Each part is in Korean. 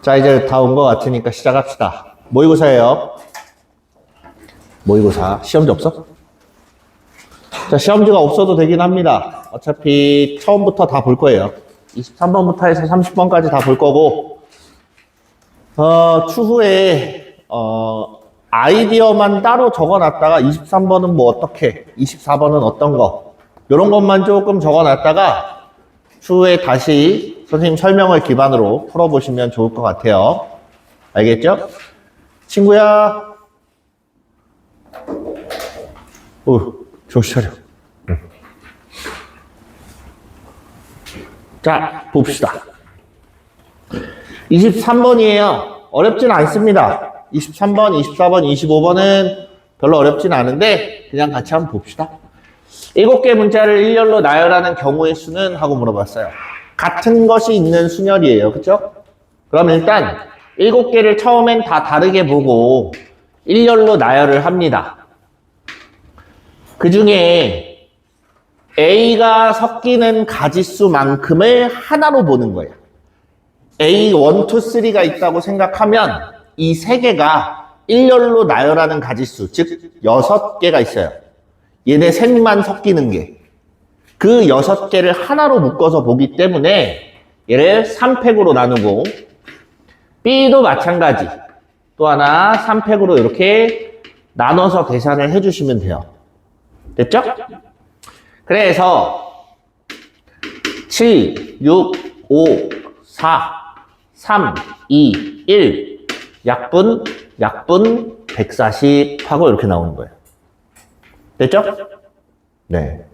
자, 이제 다 온 것 같으니까 시작합시다. 모의고사예요. 모의고사. 시험지 없어? 자, 시험지가 없어도 되긴 합니다. 어차피 처음부터 다 볼 거예요. 23번부터 해서 30번까지 다 볼 거고, 추후에, 아이디어만 따로 적어놨다가 23번은 뭐 어떻게, 24번은 어떤 거, 이런 것만 조금 적어놨다가 추후에 다시 선생님 설명을 기반으로 풀어보시면 좋을 것 같아요. 알겠죠? 친구야. 정신 차려. 자, 봅시다. 23번이에요. 어렵진 않습니다. 23번, 24번, 25번은 별로 어렵진 않은데 그냥 같이 한번 봅시다. 7개 문자를 일렬로 나열하는 경우의 수는? 하고 물어봤어요. 같은 것이 있는 순열이에요. 그쵸? 그럼 일단 7개를 처음엔 다 다르게 보고 일렬로 나열을 합니다. 그 중에 A가 섞이는 가지수만큼을 하나로 보는 거예요. A, 1, 2, 3가 있다고 생각하면 이 3개가 일렬로 나열하는 가지수, 즉 6개가 있어요. 얘네 셋만 섞이는 게. 그 6개를 하나로 묶어서 보기 때문에 얘를 3팩으로 나누고, B도 마찬가지. 또 하나 3팩으로 이렇게 나눠서 계산을 해주시면 돼요. 됐죠? 그래서 7, 6, 5, 4, 3, 2, 1 약분 140 하고 이렇게 나오는 거예요. 됐죠? 네.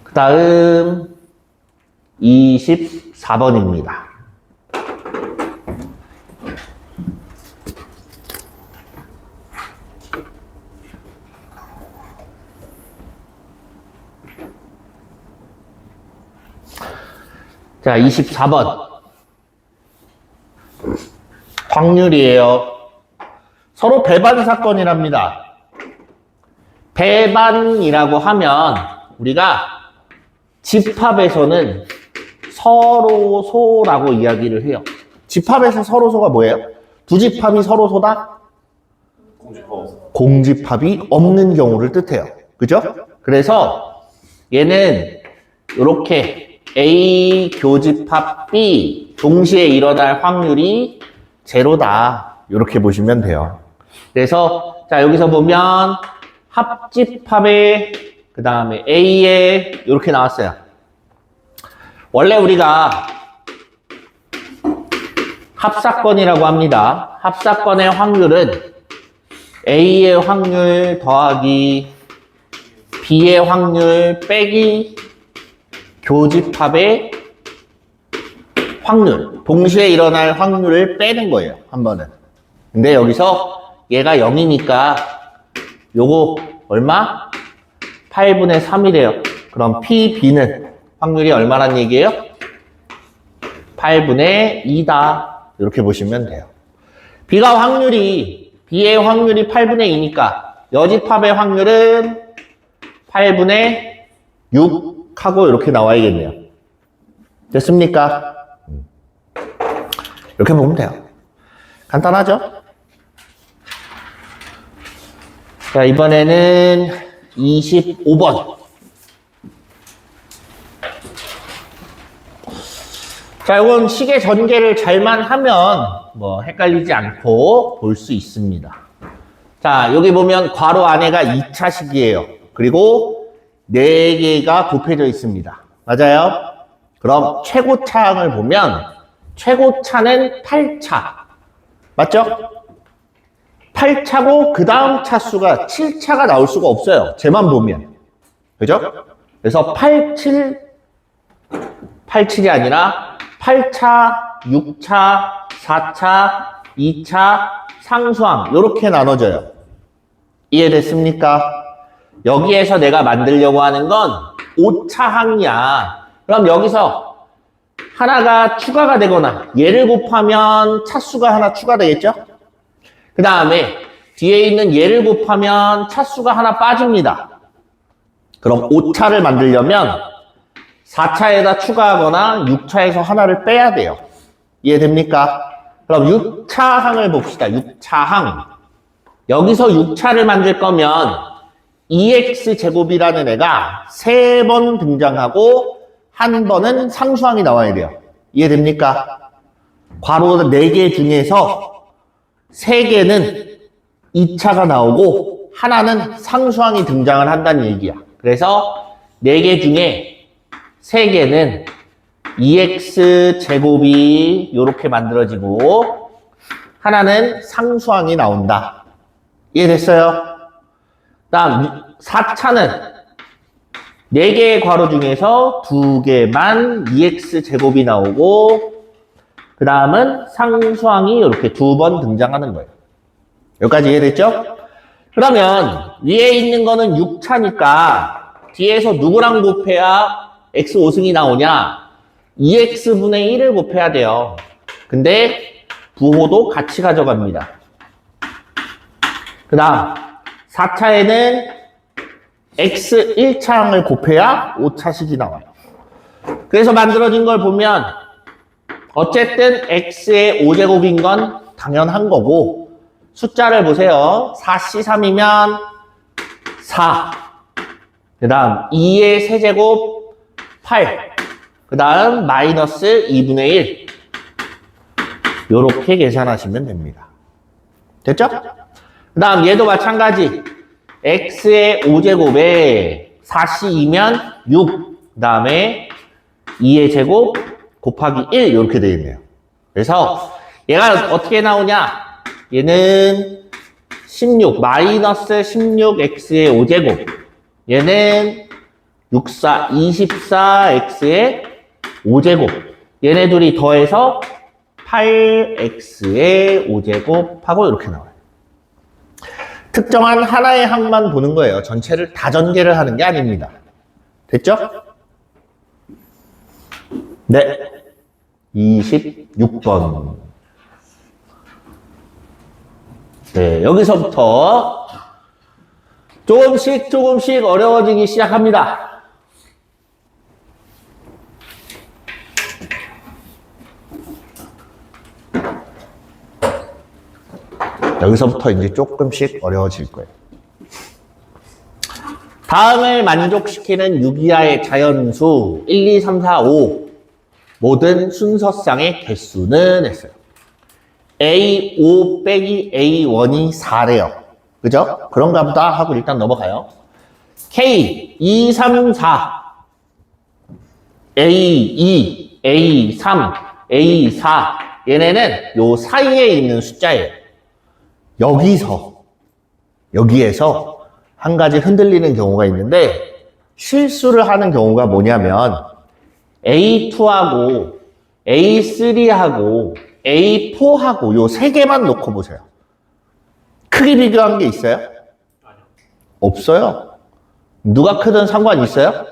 그 다음 24번입니다. 자, 24번. 확률이에요. 서로 배반 사건이랍니다. 배반이라고 하면 우리가 집합에서는 서로소라고 이야기를 해요. 집합에서 서로소가 뭐예요? 부집합이 서로소다? 공집합이 없는 경우를 뜻해요. 그죠? 그래서 얘는 이렇게 A 교집합 B 동시에 일어날 확률이 제로다. 이렇게 보시면 돼요. 그래서 자, 여기서 보면 합집합에 그 다음에 A에 이렇게 나왔어요. 원래 우리가 합사건이라고 합니다. 합사건의 확률은 A의 확률 더하기 B의 확률 빼기 교집합의 확률, 동시에 일어날 확률을 빼는 거예요. 한 번은. 근데 여기서 얘가 0이니까 요거 얼마? 8분의 3이래요. 그럼 P, B는 확률이 얼마란 얘기예요? 8분의 2다. 이렇게 보시면 돼요. B의 확률이 8분의 2니까 여집합의 확률은 8분의 6 하고 이렇게 나와야겠네요. 됐습니까? 이렇게 보면 돼요. 간단하죠? 자, 이번에는 25번. 자, 이건 시계 전개를 잘만 하면 뭐 헷갈리지 않고 볼 수 있습니다. 자, 여기 보면 괄호 안에가 2차식이에요. 그리고 4개가 곱해져 있습니다. 맞아요? 그럼 최고차항을 보면 최고차는 8차. 맞죠? 8차고 그 다음 차수가 7차가 나올 수가 없어요. 쟤만 보면. 그죠? 그래서 87이 아니라 8차, 6차, 4차, 2차, 상수항 이렇게 나눠져요. 이해됐습니까? 여기에서 내가 만들려고 하는 건 5차항이야. 그럼 여기서 하나가 추가가 되거나 얘를 곱하면 차수가 하나 추가되겠죠? 그 다음에 뒤에 있는 얘를 곱하면 차수가 하나 빠집니다. 그럼 5차를 만들려면 4차에다 추가하거나 6차에서 하나를 빼야 돼요. 이해됩니까? 그럼 6차항을 봅시다. 6차항. 여기서 6차를 만들 거면 2x제곱이라는 애가 3번 등장하고 한 번은 상수항이 나와야 돼요. 이해됩니까? 괄호 4개 중에서 3개는 2차가 나오고 하나는 상수항이 등장을 한다는 얘기야. 그래서 4개 중에 3개는 2x제곱이 이렇게 만들어지고 하나는 상수항이 나온다. 이해됐어요? 다음 4차는 4개의 괄호 중에서 2개만 2x제곱이 나오고 그 다음은 상수항이 이렇게 2번 등장하는 거예요. 여기까지 이해됐죠? 그러면 위에 있는 거는 6차니까 뒤에서 누구랑 곱해야 x 5승이 나오냐? 2x분의 1을 곱해야 돼요. 근데 부호도 같이 가져갑니다. 그 다음 4차에는 x 1차항을 곱해야 5차식이 나와요. 그래서 만들어진 걸 보면 어쨌든 x의 5제곱인 건 당연한 거고 숫자를 보세요. 4c3이면 4. 그 다음 2의 세제곱 8. 그 다음 마이너스 2분의 1. 요렇게 계산하시면 됩니다. 됐죠? 그 다음 얘도 마찬가지. x의 5제곱에 4c이면 6. 그 다음에 2의 제곱 곱하기 1 이렇게 되어 있네요. 그래서 얘가 어떻게 나오냐? 얘는 16 마이너스 16x의 5제곱. 얘는 64 24x의 5제곱. 얘네 둘이 더해서 8x의 5제곱 하고 이렇게 나와요. 특정한 하나의 항만 보는 거예요. 전체를 다 전개를 하는 게 아닙니다. 됐죠? 네. 26번. 네, 여기서부터 조금씩 어려워지기 시작합니다. 여기서부터 이제 조금씩 어려워질 거예요. 다음을 만족시키는 6 이하의 자연수 1, 2, 3, 4, 5 모든 순서쌍의 개수는 했어요. A5 빼기 A1이 4래요. 그죠? 그런가 보다 하고 일단 넘어가요. K 2, 3, 4 A2, A3, A4 얘네는 요 사이에 있는 숫자예요. 여기에서 한 가지 흔들리는 경우가 있는데 실수를 하는 경우가 뭐냐면 A2하고 A3하고 A4하고 요 3개만 놓고 보세요. 크기 비교한 게 있어요? 없어요. 누가 크든 상관 있어요?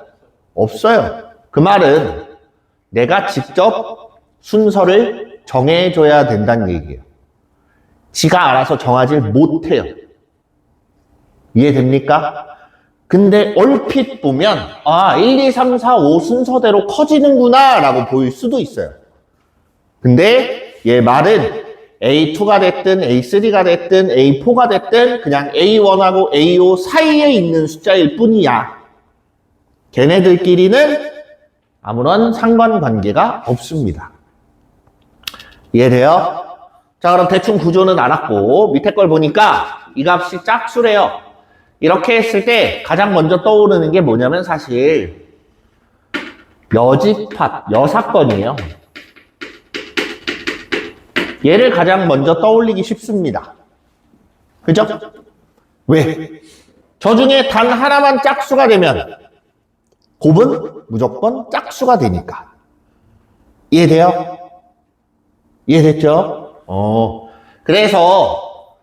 없어요. 그 말은 내가 직접 순서를 정해줘야 된다는 얘기예요. 지가 알아서 정하지 못해요. 이해됩니까? 근데 얼핏 보면 1, 2, 3, 4, 5 순서대로 커지는구나 라고 보일 수도 있어요. 근데 얘 말은 A2가 됐든 A3가 됐든 A4가 됐든 그냥 A1하고 A5 사이에 있는 숫자일 뿐이야. 걔네들끼리는 아무런 상관관계가 없습니다. 이해돼요? 자, 그럼 대충 구조는 알았고 밑에 걸 보니까 이 값이 짝수래요. 이렇게 했을 때 가장 먼저 떠오르는 게 뭐냐면 사실 여집합, 여사건이에요. 얘를 가장 먼저 떠올리기 쉽습니다. 그죠? 왜? 저 중에 단 하나만 짝수가 되면 곱은 무조건 짝수가 되니까. 이해돼요? 이해됐죠? 그래서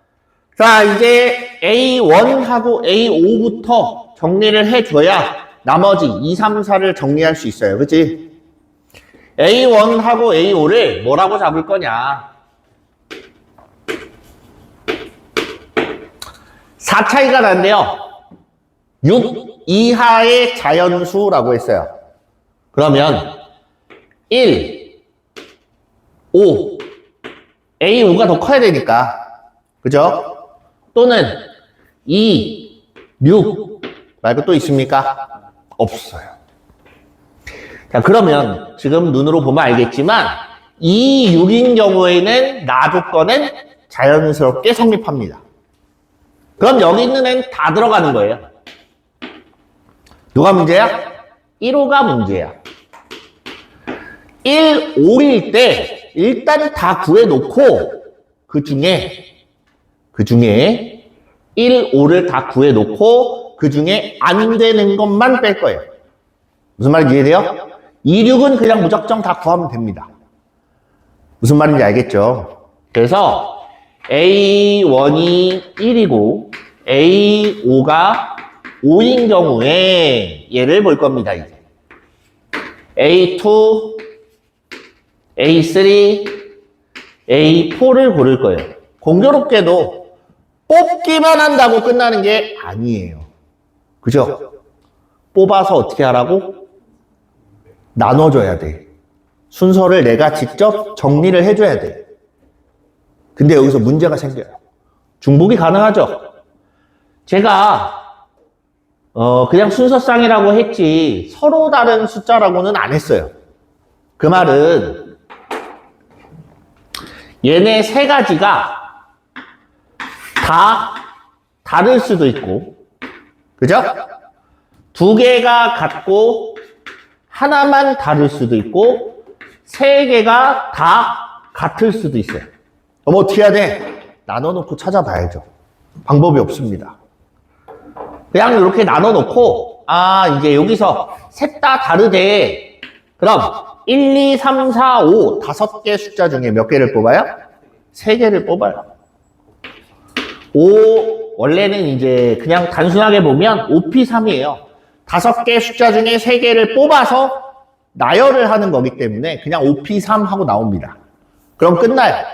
자 이제 A1하고 A5부터 정리를 해줘야 나머지 2, 3, 4를 정리할 수 있어요. 그치? A1하고 A5를 뭐라고 잡을 거냐? 4 차이가 난대요. 6 이하의 자연수라고 했어요. 그러면 1, 5. A, 5가 더 커야 되니까. 그죠? 또는 2, 6 말고 또 있습니까? 없어요. 자, 그러면 지금 눈으로 보면 알겠지만 2, 6인 경우에는 나 조건은 자연스럽게 성립합니다. 그럼 여기 있는 애는 다 들어가는 거예요. 누가 문제야? 1호가 문제야. 1, 5일 때 일단 다 구해놓고 그 중에 1, 5를 다 구해놓고 그 중에 안 되는 것만 뺄 거예요. 무슨 말인지 이해돼요? 2, 6은 그냥 무작정 다 구하면 됩니다. 무슨 말인지 알겠죠? 그래서 A1이 1이고 A5가 5인 경우에 얘를 볼 겁니다. 이제 A2, A3, A4를 고를 거예요. 공교롭게도 뽑기만 한다고 끝나는 게 아니에요. 그죠? 뽑아서 어떻게 하라고? 나눠줘야 돼. 순서를 내가 직접 정리를 해줘야 돼. 근데 여기서 문제가 생겨요. 중복이 가능하죠? 제가 그냥 순서쌍이라고 했지 서로 다른 숫자라고는 안 했어요. 그 말은 얘네 세 가지가 다 다를 수도 있고, 그죠? 두 개가 같고 하나만 다를 수도 있고 세 개가 다 같을 수도 있어요. 그럼 어떻게 해야 돼? 나눠놓고 찾아봐야죠. 방법이 없습니다. 그냥 이렇게 나눠놓고 이제 여기서 셋 다 다르대. 그럼 1, 2, 3, 4, 5 5개 숫자 중에 몇 개를 뽑아요? 3개를 뽑아요. 5 원래는 이제 그냥 단순하게 보면 5P3이에요. 5개 숫자 중에 3개를 뽑아서 나열을 하는 거기 때문에 그냥 5P3 하고 나옵니다. 그럼 끝나요.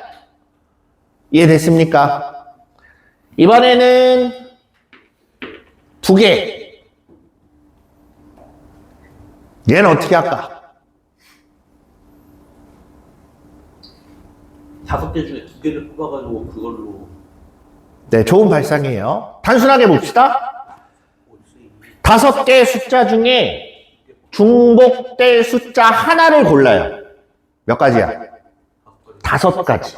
이해됐습니까? 이번에는 2개. 얘는 어떻게 할까? 5개 중에 2개를 뽑아가지고 그걸로. 네, 좋은 발상이에요. 단순하게 봅시다. 5개 숫자 중에 중복될 숫자 하나를 골라요. 몇 가지야? 5가지.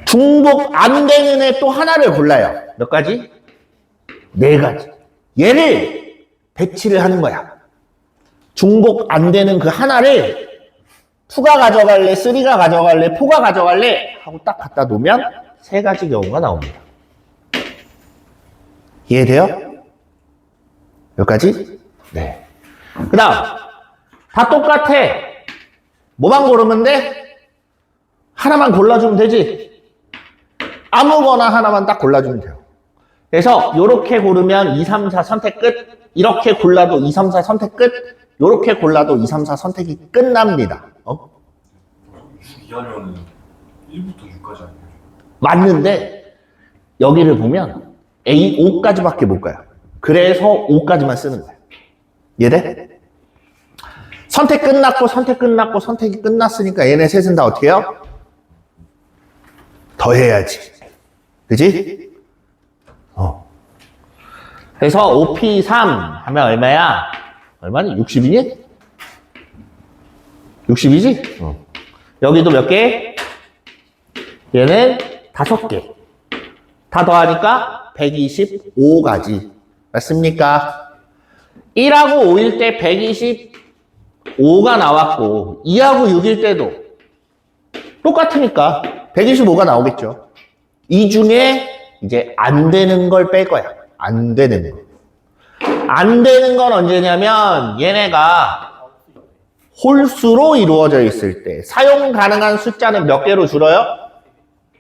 중복 안 되는 애 또 하나를 골라요. 몇 가지? 4가지. 얘를 배치를 하는 거야. 중복 안 되는 그 하나를 2가 가져갈래, 3가 가져갈래, 4가 가져갈래 하고 딱 갖다 놓으면 3가지 경우가 나옵니다. 이해돼요? 여기까지? 네. 그 다음 다 똑같아. 뭐만 고르면 돼? 하나만 골라주면 되지. 아무거나 하나만 딱 골라주면 돼요. 그래서 이렇게 고르면 2, 3, 4 선택 끝. 이렇게 골라도 2, 3, 4 선택 끝. 이렇게 골라도 2, 3, 4 선택이 끝납니다. 이하면 1부터 6까지 아니에요? 맞는데 여기를 보면 A 5까지밖에 못 가요. 그래서 5까지만 쓰는 거예요. 이해돼? 선택 끝났고 선택이 끝났으니까 얘네 셋은 다 어떻게 해요? 더 해야지. 그지? 그래서 5P3 하면 얼마야? 얼마니? 60이니? 60이지? 여기도 몇 개? 얘는 5개. 다 더하니까 125가지. 맞습니까? 1하고 5일 때 125가 나왔고 2하고 6일 때도 똑같으니까 125가 나오겠죠. 이 중에 이제 안 되는 걸 뺄 거야. 안 되는 거. 안 되는 건 언제냐면 얘네가 홀수로 이루어져 있을 때 사용 가능한 숫자는 몇 개로 줄어요?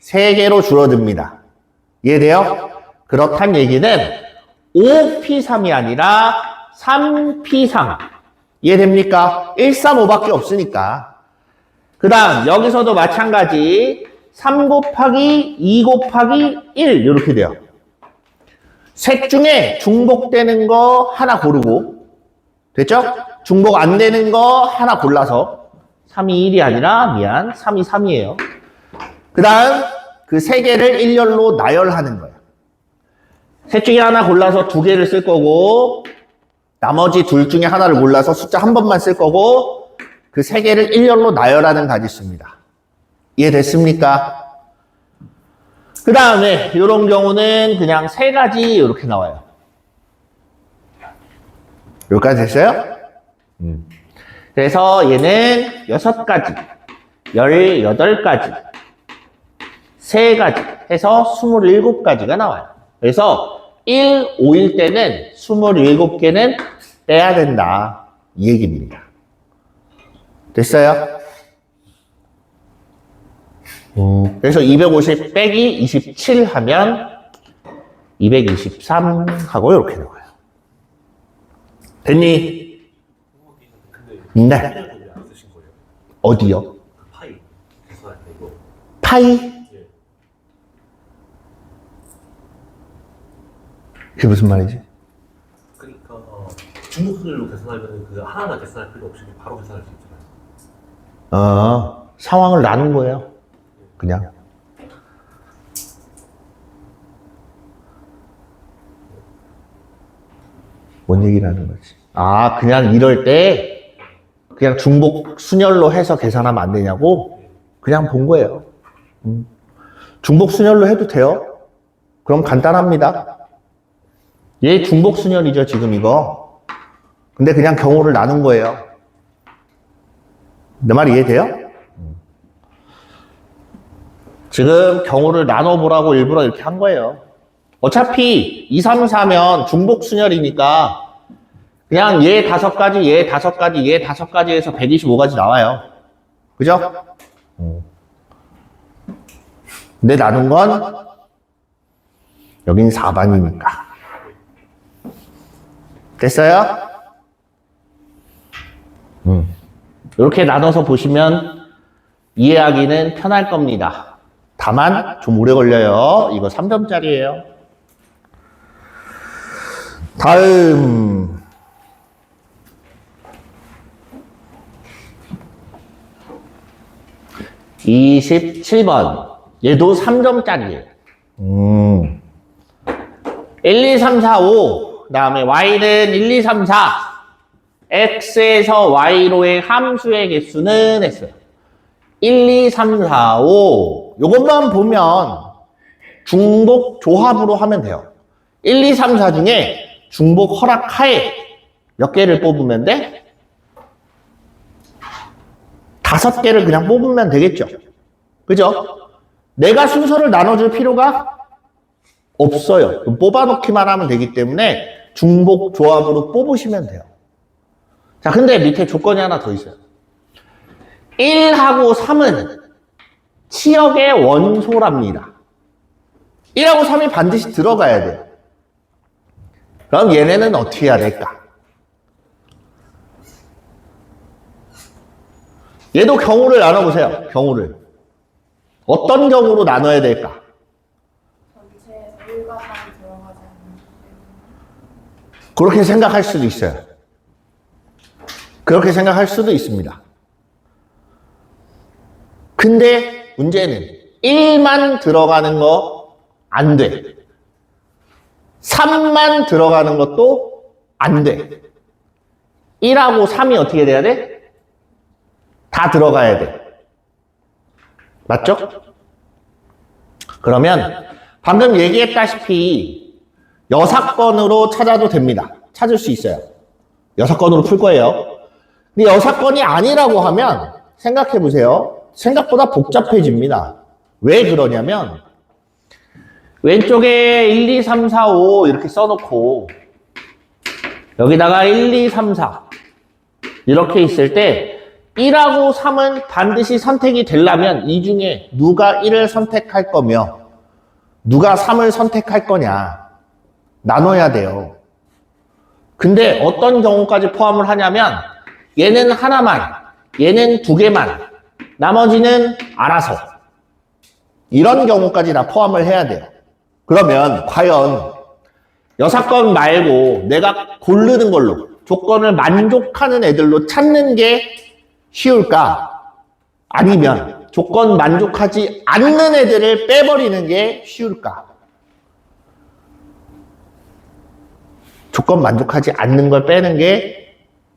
3개로 줄어듭니다. 이해돼요? 그렇단 얘기는 5P3이 아니라 3P3. 이해됩니까? 1, 3, 5밖에 없으니까. 그 다음 여기서도 마찬가지 3 곱하기 2 곱하기 1 이렇게 돼요. 셋 중에 중복되는 거 하나 고르고, 됐죠? 중복 안 되는 거 하나 골라서 3이 1이 아니라, 미안, 3이 3이에요. 그 다음, 그 3개를 일렬로 나열하는 거예요. 셋 중에 하나 골라서 2개를 쓸 거고, 나머지 둘 중에 하나를 골라서 숫자 한 번만 쓸 거고, 그 3개를 일렬로 나열하는 가지수입니다. 이해됐습니까? 그 다음에 이런 경우는 그냥 3가지 이렇게 나와요. 여기까지 됐어요? 그래서 얘는 6가지, 18가지, 3가지 해서 27가지가 나와요. 그래서 1, 5일 때는 27개는 빼야 된다. 이 얘기입니다. 됐어요? 그래서 250 빼기 27 하면 223 하고 이렇게 나와요. 됐니? 근데 네. 왜안 쓰신 거예요? 어디요? 그 파이 계산할 때 이거. 파이? 예. 그게 무슨 말이지? 그러니까 중복순열로 계산하면 그 하나하나 계산할 필요 없이 바로 계산할 수 있잖아요. 상황을 나눈 거예요. 그냥. 뭔 얘기를 하는 거지? 그냥 이럴 때 그냥 중복 순열로 해서 계산하면 안 되냐고? 그냥 본 거예요. 중복 순열로 해도 돼요. 그럼 간단합니다. 얘 중복 순열이죠, 지금 이거. 근데 그냥 경우를 나눈 거예요. 내 말 이해돼요? 지금 경우를 나눠보라고 일부러 이렇게 한 거예요. 어차피 2, 3, 4면 중복 순열이니까 그냥 얘 5가지, 얘 5가지, 얘 5가지 해서 125가지 나와요. 그죠? 근데 나눈 건 여긴 4반이니까. 됐어요? 이렇게 나눠서 보시면 이해하기는 편할 겁니다. 다만 좀 오래 걸려요. 이거 3점짜리예요. 다음 27번. 얘도 3점짜리예요. 1, 2, 3, 4, 5. 그 다음에 y는 1, 2, 3, 4. x에서 y로의 함수의 개수는 했어요. 1, 2, 3, 4, 5. 요것만 보면 중복 조합으로 하면 돼요. 1, 2, 3, 4 중에 중복 허락하에 몇 개를 뽑으면 돼? 5개를 그냥 뽑으면 되겠죠. 그죠? 내가 순서를 나눠줄 필요가 없어요. 뽑아놓기만 하면 되기 때문에 중복 조합으로 뽑으시면 돼요. 자, 근데 밑에 조건이 하나 더 있어요. 1하고 3은 치역의 원소랍니다. 1하고 3이 반드시 들어가야 돼요. 그럼 얘네는 어떻게 해야 될까? 얘도 경우를 나눠보세요. 경우를. 어떤 경우로 나눠야 될까? 전체에서 1과만 들어가지 않는 그렇게 생각할 수도 있어요. 그렇게 생각할 수도 있습니다. 근데 문제는 1만 들어가는 거 안 돼. 3만 들어가는 것도 안 돼. 1하고 3이 어떻게 돼야 돼? 다 들어가야 돼. 맞죠? 그러면 방금 얘기했다시피 여사건으로 찾아도 됩니다. 찾을 수 있어요. 여사건으로 풀 거예요. 근데 여사건이 아니라고 하면 생각해 보세요. 생각보다 복잡해집니다. 왜 그러냐면 왼쪽에 1, 2, 3, 4, 5 이렇게 써놓고 여기다가 1, 2, 3, 4 이렇게 있을 때 1하고 3은 반드시 선택이 되려면 이 중에 누가 1을 선택할 거며 누가 3을 선택할 거냐 나눠야 돼요. 근데 어떤 경우까지 포함을 하냐면 얘는 하나만, 얘는 2개만, 나머지는 알아서 이런 경우까지 다 포함을 해야 돼요. 그러면 과연 여사건 말고 내가 고르는 걸로 조건을 만족하는 애들로 찾는 게 쉬울까? 아니면 조건 만족하지 않는 애들을 빼버리는 게 쉬울까? 조건 만족하지 않는 걸 빼는 게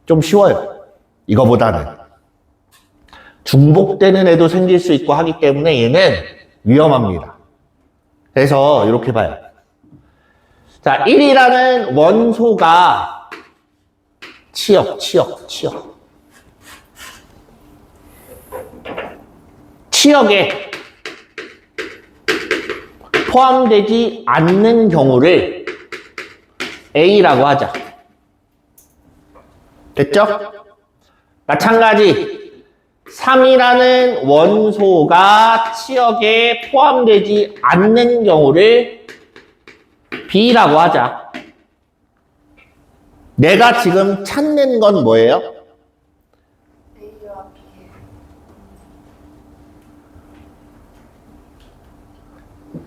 좀 쉬워요. 이거보다는. 중복되는 애도 생길 수 있고 하기 때문에 얘는 위험합니다. 그래서 이렇게 봐요. 자, 1이라는 원소가 치역. 치역에 포함되지 않는 경우를 A라고 하자. 됐죠? 마찬가지 3이라는 원소가 치역에 포함되지 않는 경우를 B라고 하자. 내가 지금 찾는 건 뭐예요? A와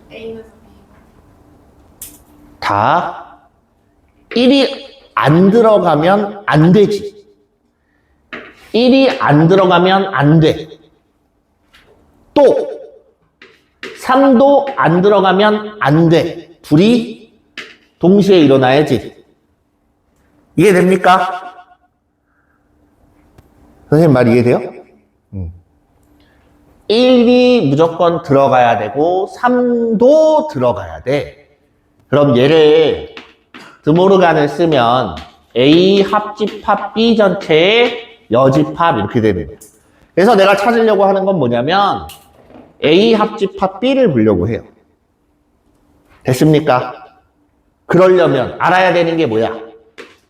B. A에서 B. 다 1이 안 들어가면 안 되지. 1이 안 들어가면 안 돼. 또 3도 안 들어가면 안 돼. 둘이 동시에 일어나야지. 이해됩니까? 선생님 말 이해돼요? 1이 무조건 들어가야 되고 3도 들어가야 돼. 그럼 얘를 드모르간을 쓰면 A 합집합 B 전체의 여집합 이렇게 되는 거예요. 그래서 내가 찾으려고 하는 건 뭐냐면 A 합집합 B를 보려고 해요. 됐습니까? 그러려면 알아야 되는 게 뭐야?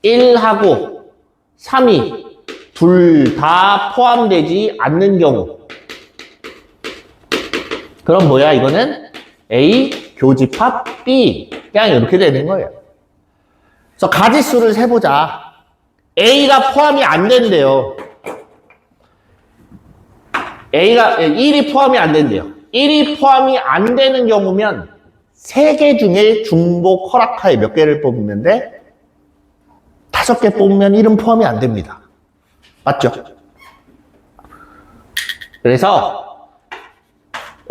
1하고 3이 둘 다 포함되지 않는 경우. 그럼 뭐야? 이거는 A 교집합 B. 그냥 이렇게 되는 거예요. 그래서 가지수를 세보자. A가 포함이 안 된대요. A가 1이 포함이 안 된대요. 1이 포함이 안 되는 경우면 3개 중에 중복 허락하에 몇 개를 뽑으면 돼? 5개 뽑으면 1은 포함이 안 됩니다. 맞죠? 그래서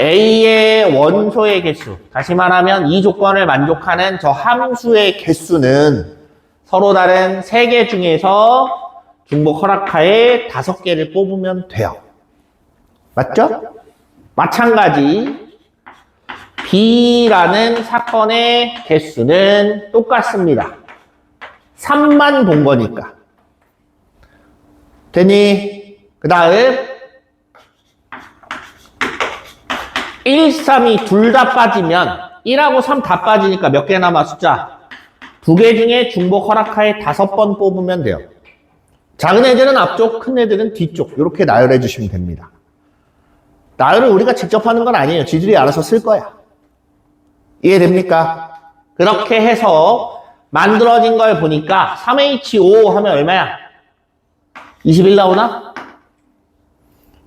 A의 원소의 개수, 다시 말하면 이 조건을 만족하는 저 함수의 개수는 서로 다른 3개 중에서 중복 허락하에 5개를 뽑으면 돼요. 맞죠? 마찬가지 B라는 사건의 개수는 똑같습니다. 3만 본 거니까. 되니? 그 다음 1, 3이 둘 다 빠지면 1하고 3 다 빠지니까 몇 개 남아 숫자? 2개 중에 중복 허락하에 5번 뽑으면 돼요. 작은 애들은 앞쪽, 큰 애들은 뒤쪽 이렇게 나열해 주시면 됩니다. 나열을 우리가 직접 하는 건 아니에요. 지들이 알아서 쓸 거야. 이해됩니까? 그렇게 해서 만들어진 걸 보니까 3H5 하면 얼마야? 21 나오나?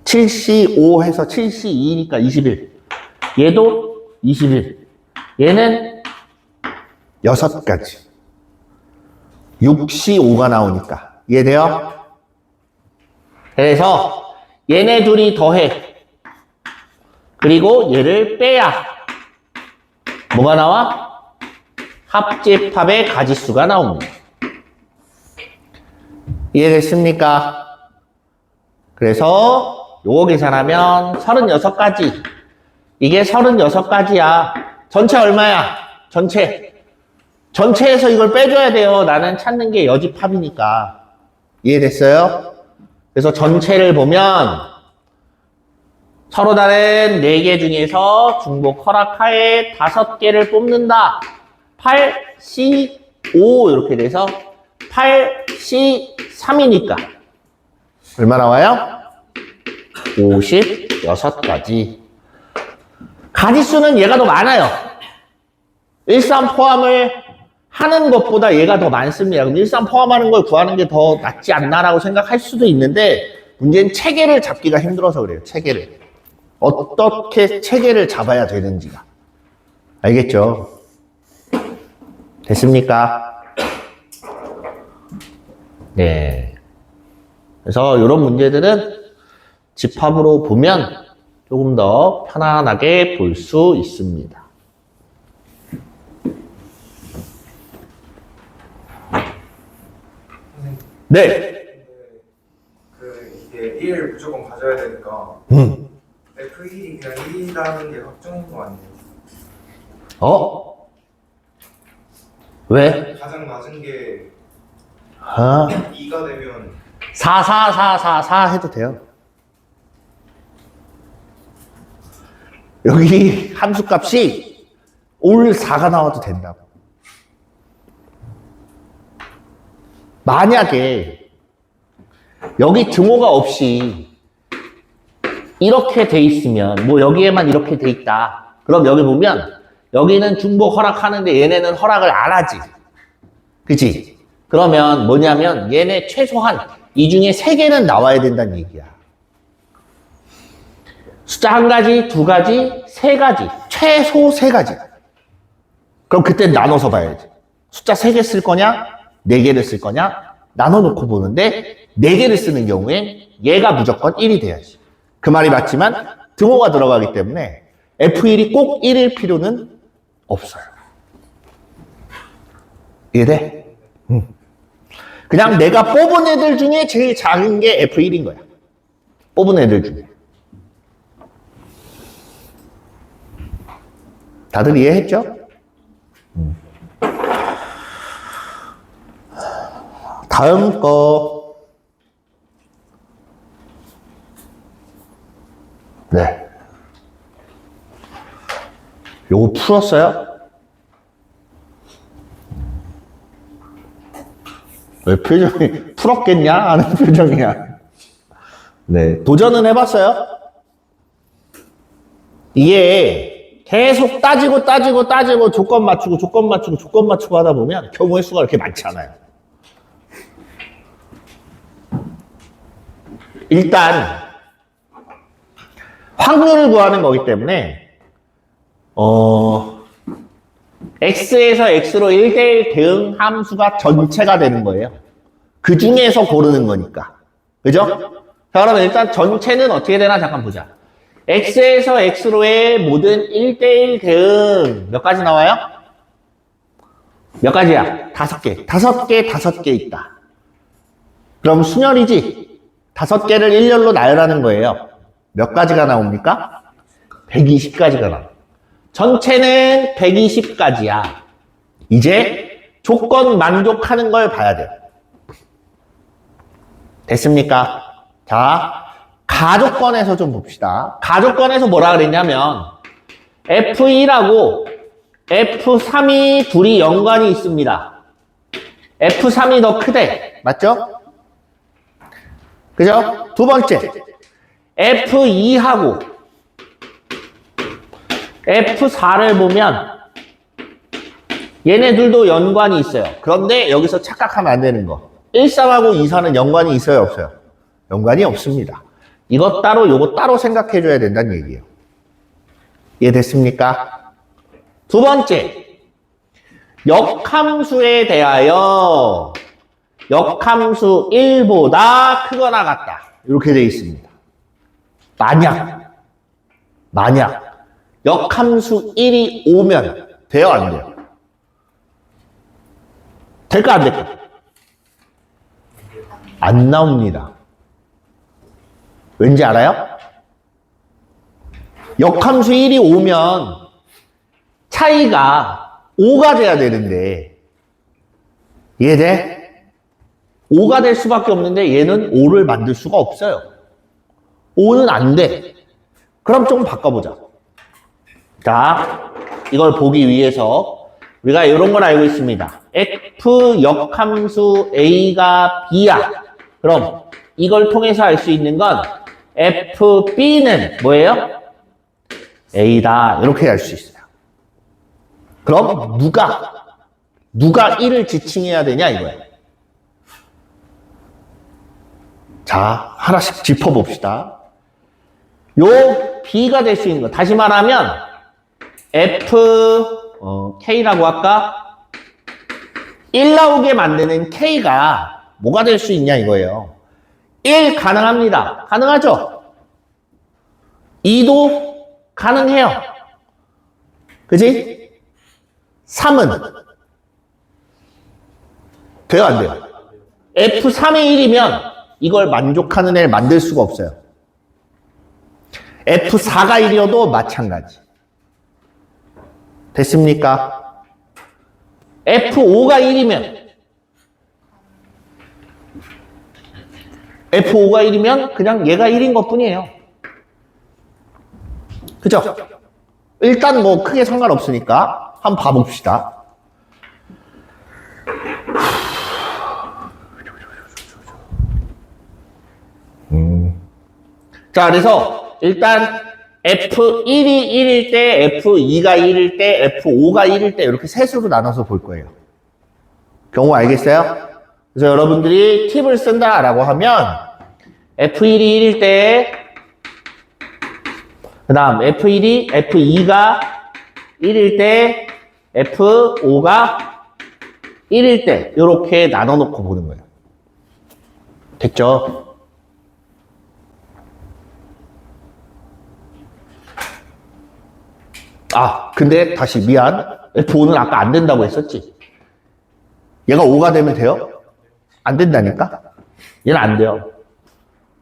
7C5 해서 7C2니까 21. 얘도 21. 얘는 6가지. 6C5가 나오니까. 이해돼요? 그래서 얘네 둘이 더해. 그리고 얘를 빼야 뭐가 나와? 합집합의 가지수가 나옵니다. 이해됐습니까? 그래서 요거 계산하면 36가지. 이게 36가지야. 전체 얼마야? 전체에서 이걸 빼줘야 돼요. 나는 찾는 게 여집합이니까. 이해됐어요? 그래서 전체를 보면 서로 다른 4개 중에서 중복 허락하에 5개를 뽑는다. 8C5 이렇게 돼서 8C3이니까 얼마 나와요? 56가지. 가지수는 얘가 더 많아요. 13 포함을 하는 것보다 얘가 더 많습니다. 그럼 13 포함하는 걸 구하는 게 더 낫지 않나라고 생각할 수도 있는데 문제는 체계를 잡기가 힘들어서 그래요. 체계를. 어떻게 체계를 잡아야 되는지가. 알겠죠? 됐습니까? 네. 그래서 이런 문제들은 집합으로 보면 조금 더 편안하게 볼 수 있습니다. 네. 이게 1 무조건 가져야 되니까 F1이 그냥 1이라는 게 확정인 거 아니에요? 왜? 가장 낮은 게 아, 2가 되면 4 해도 돼요. 여기 함수값이 올 4가 나와도 된다고. 만약에 여기 등호가 없이 이렇게 돼 있으면, 뭐 여기에만 이렇게 돼 있다. 그럼 여기 보면 여기는 중복 허락하는데 얘네는 허락을 안 하지. 그치? 그러면 뭐냐면 얘네 최소한 이 중에 3개는 나와야 된다는 얘기야. 숫자 1가지, 2가지, 3가지, 최소 3가지. 그럼 그때 나눠서 봐야지. 숫자 3개 쓸 거냐? 4개를 쓸 거냐? 나눠놓고 보는데 4개를 쓰는 경우엔 얘가 무조건 1이 돼야지. 그 말이 맞지만 등호가 들어가기 때문에 F1이 꼭 1일 필요는 없어요. 이해돼? 그냥 내가 뽑은 애들 중에 제일 작은 게 F1인 거야. 뽑은 애들 중에. 다들 이해했죠? 다음 거. 네. 요거 풀었어요? 왜 표정이 풀었겠냐? 하는 표정이야. 네. 도전은 해봤어요? 이게 계속 따지고 조건 맞추고 하다 보면 경우의 수가 이렇게 많지 않아요. 일단 확률을 구하는 거기 때문에 x에서 x로 1대1 대응 함수가 전체가 되는 거예요. 그 중에서 고르는 거니까. 그죠? 자, 그러면 일단 전체는 어떻게 되나 잠깐 보자. x에서 x로의 모든 1대1 대응 몇 가지 나와요? 몇 가지야? 5개. 5개 있다. 그럼 순열이지? 5개를 일렬로 나열하는 거예요. 몇 가지가 나옵니까? 120가지가 나와. 전체는 120가지야. 이제 조건 만족하는 걸 봐야 돼요. 됐습니까? 자, 가조건에서 좀 봅시다. 가조건에서 뭐라 그랬냐면 F2하고 F3이 둘이 연관이 있습니다. F3이 더 크대. 맞죠? 그죠? 두 번째, F2하고 F4를 보면 얘네들도 연관이 있어요. 그런데 여기서 착각하면 안 되는 거. 1,3하고 2,4는 연관이 있어요, 없어요? 연관이 없습니다. 이것 따로, 요거 따로 생각해 줘야 된다는 얘기예요. 이해됐습니까? 두 번째, 역함수에 대하여 역함수 1보다 크거나 같다. 이렇게 되어 있습니다. 만약 역함수 1이 오면 돼요, 안 돼요? 될까, 안 될까? 안 나옵니다. 왠지 알아요? 역함수 1이 오면 차이가 5가 돼야 되는데, 이해돼? 5가 될 수밖에 없는데 얘는 5를 만들 수가 없어요. 5는 안 돼. 그럼 조금 바꿔보자. 자, 이걸 보기 위해서 우리가 이런 걸 알고 있습니다. F 역함수 A가 B야. 그럼 이걸 통해서 알 수 있는 건 FB는 뭐예요? A다. 이렇게 알 수 있어요. 그럼 누가 1을 지칭해야 되냐 이거예요. 자, 하나씩 짚어봅시다. 요 B가 될 수 있는 거. 다시 말하면 K라고 할까? 1 나오게 만드는 K가 뭐가 될 수 있냐 이거예요. 1 가능합니다. 가능하죠? 2도 가능해요. 그지? 3은 돼요, 안 돼요? F3이 1이면 이걸 만족하는 애를 만들 수가 없어요. F4가 1이어도 마찬가지. 됐습니까? F5가 1이면 F5가 1이면 그냥 얘가 1인 것 뿐이에요. 그죠? 일단 뭐 크게 상관없으니까 한번 봐봅시다. 자, 그래서 일단 F1이 1일 때, F2가 1일 때, F5가 1일 때 이렇게 셋으로 나눠서 볼 거예요. 경우 알겠어요? 그래서 여러분들이 팁을 쓴다라고 하면 F1이 1일 때, 그 다음 F2가 1일 때, F5가 1일 때 이렇게 나눠 놓고 보는 거예요. 됐죠? 아, 근데 다시 미안. F5는 아까 안 된다고 했었지. 얘가 5가 되면 돼요? 안 된다니까? 얘는 안 돼요.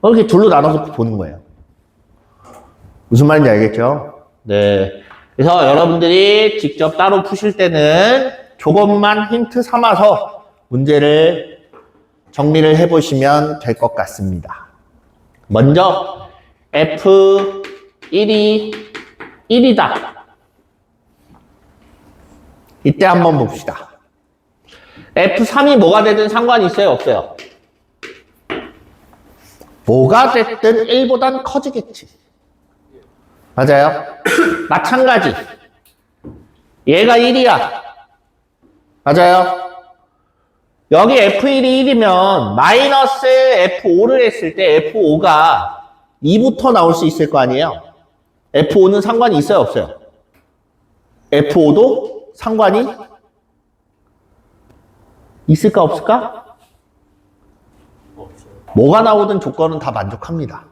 이렇게 둘로 나눠서 보는 거예요. 무슨 말인지 알겠죠? 네. 그래서 여러분들이 직접 따로 푸실 때는 조금만 힌트 삼아서 문제를 정리를 해보시면 될 것 같습니다. 먼저 F1이 1이다. 이때 한번 봅시다. F3이 뭐가 되든 상관이 있어요? 없어요? 뭐가 됐든 1보단 커지겠지. 맞아요? 마찬가지. 얘가 1이야. 맞아요? 여기 F1이 1이면 마이너스 F5를 했을 때 F5가 2부터 나올 수 있을 거 아니에요? F5는 상관이 있어요? 없어요? F5도 상관이 있을까 없을까? 뭐가 나오든 조건은 다 만족합니다.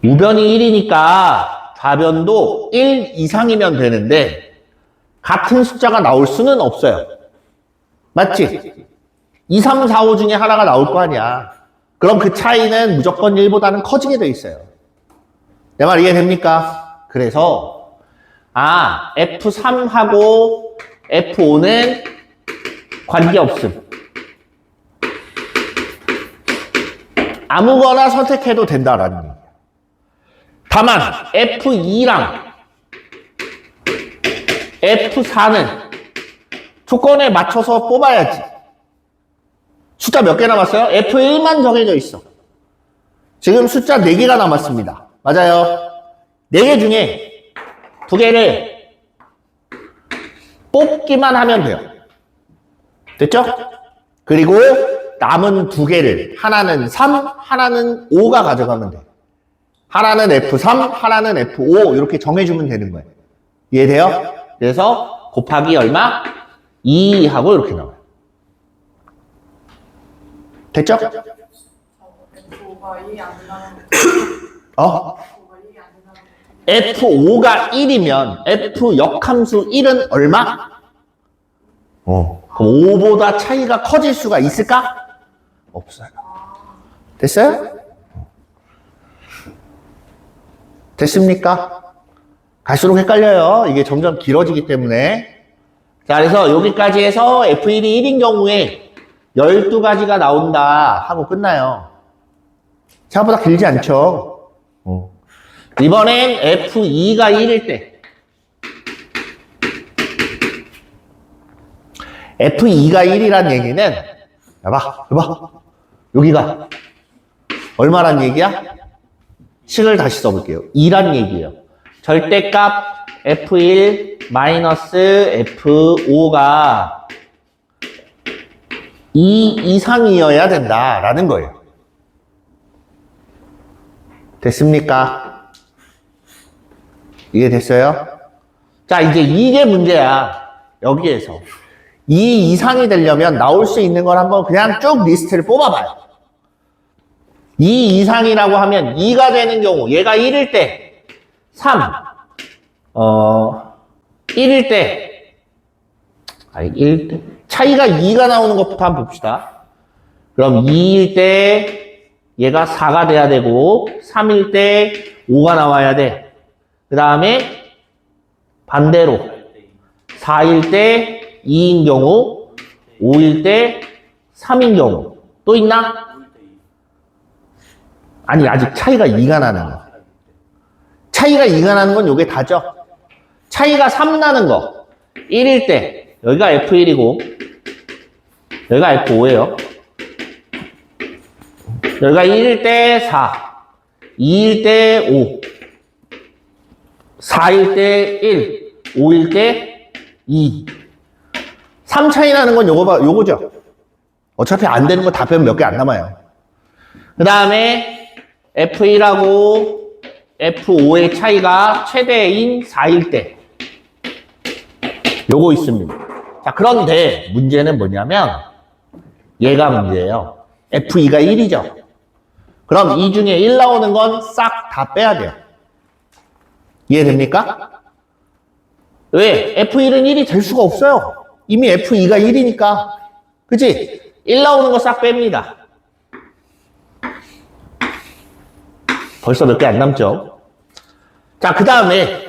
우변이 1이니까 좌변도 1 이상이면 되는데 같은 숫자가 나올 수는 없어요. 맞지? 2, 3, 4, 5 중에 하나가 나올 거 아니야. 그럼 그 차이는 무조건 1보다는 커지게 돼 있어요. 내 말 이해됩니까? 그래서 F3하고 F5는 관계없음. 아무거나 선택해도 된다라는 얘기예요. 다만 F2랑 F4는 조건에 맞춰서 뽑아야지. 숫자 몇 개 남았어요? F1만 정해져 있어. 지금 숫자 4개가 남았습니다. 맞아요? 4개 중에 2개를 뽑기만 하면 돼요. 됐죠? 그리고 남은 2개를 하나는 3, 하나는 5가 가져가면 돼. 하나는 F3, 하나는 F5 이렇게 정해주면 되는 거예요. 이해돼요? 그래서 곱하기 얼마? 2 하고 이렇게 나와요. 됐죠? F5가 1이 안 된다는 어? F5가 1이 안 된다는 F5가 1이면 F 역함수 1은 얼마? 그럼 5보다 차이가 커질 수가 있을까? 없어요. 됐어요? 됐습니까? 갈수록 헷갈려요. 이게 점점 길어지기 때문에. 자, 그래서 여기까지 해서 F1이 1인 경우에 12가지가 나온다 하고 끝나요. 생각보다 길지 않죠? 이번엔 F2가 1일 때 F2가 1이란 얘기는 여봐 여기가 얼마란 얘기야? 식을 다시 써볼게요. 2란 얘기예요. 절대값 F1 마이너스 F5가 2 이상이어야 된다라는 거예요. 됐습니까? 이해됐어요? 자, 이제 이게 문제야. 여기에서 2 이상이 되려면 나올 수 있는 걸 한번 그냥 쭉 리스트를 뽑아봐요. 2 이상이라고 하면 2가 되는 경우, 얘가 1일 때 3, 1일 때, 1일 때, 차이가 2가 나오는 것부터 한번 봅시다. 그럼 2일 때 얘가 4가 돼야 되고, 3일 때 5가 나와야 돼. 그 다음에 반대로 4일 때 2인 경우, 5일 때 3인 경우. 또 있나? 아니, 아직 차이가 2가 나는 거. 차이가 2가 나는 건 요게 다죠. 차이가 3 나는 거. 1일 때, 여기가 F1이고, 여기가 F5예요. 여기가 1일 때 4, 2일 때 5, 4일 때 1, 5일 때 2. 3 차이 나는 건 요거죠. 어차피 안 되는 거 다 빼면 몇 개 안 남아요. 그 다음에 F1하고 F5의 차이가 최대인 4일 때. 요거 있습니다. 자, 그런데 문제는 뭐냐면 얘가 문제예요. F2가 1이죠. 그럼 이 중에 1 나오는 건 싹 다 빼야 돼요. 이해됩니까? 왜? F1은 1이 될 수가 없어요. 이미 F2가 1이니까. 그치? 1 나오는 거 싹 뺍니다. 벌써 몇 개 안 남죠? 자, 그 다음에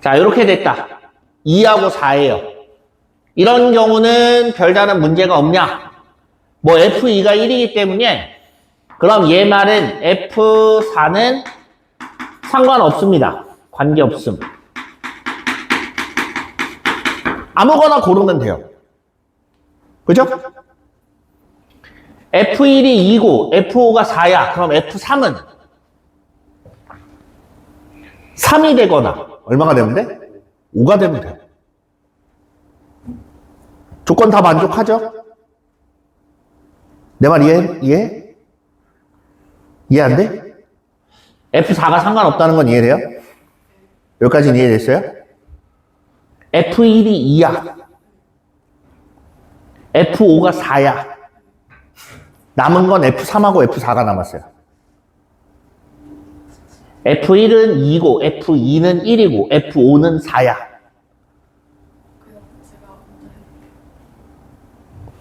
자, 이렇게 됐다. 2하고 4예요. 이런 경우는 별다른 문제가 없냐? 뭐 F2가 1이기 때문에 그럼 얘 말은 F4는 상관없습니다. 관계없음. 아무거나 고르면 돼요. 그죠? F1이 2고 F5가 4야. 그럼 F3은 3이 되거나 얼마가 되면 돼? 5가 되면 돼. 조건 다 만족하죠? 내 말 이해? 이해 안 돼? F4가 상관없다는 건 이해돼요? 여기까지는 이해됐어요? F1이 2야. F5가 4야. 남은 건 F3하고 F4가 남았어요. F1은 2고 F2는 1이고 F5는 4야.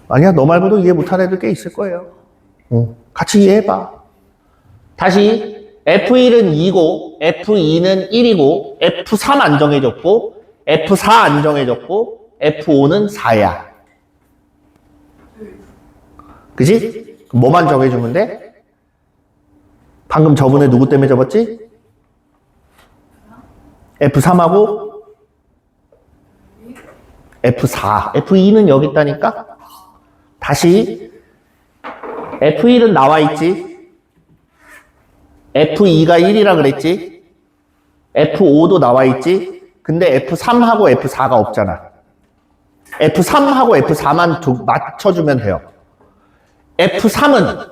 아니야, 너 말고도 이해 못하는 애들 꽤 있을 거예요. 같이 이해해봐. 다시 F1은 2고 F2는 1이고 F3 안 정해졌고 F4 안 정해졌고 F5는 4야. 그지? 뭐만 정해주면 돼? 방금 저번에 누구 때문에 접었지? F3하고 F4. F2는 여기 있다니까? 다시 F1은 나와 있지? F2가 1이라 그랬지? F5도 나와 있지? 근데 F3하고 F4가 없잖아. F3하고 F4만 맞춰주면 돼요. F3은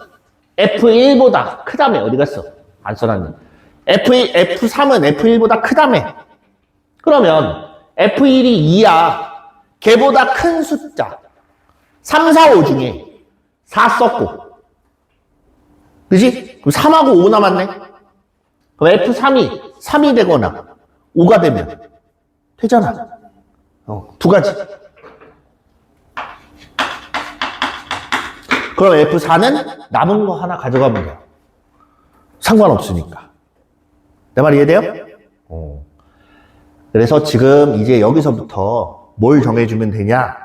F1보다 크다며. 어디 갔어? 안 써놨네. F3은 F1보다 크다며. 그러면 F1이 2야. 걔보다 큰 숫자 3, 4, 5 중에 4 썼고, 그지? 그럼 3하고 5 남았네. 그럼 F3이 3이 되거나 5가 되면 되잖아. 두 가지. 그럼 F4는 남은 거 하나 가져가면 돼요. 상관없으니까. 내 말 이해돼요? 그래서 지금 이제 여기서부터 뭘 정해주면 되냐?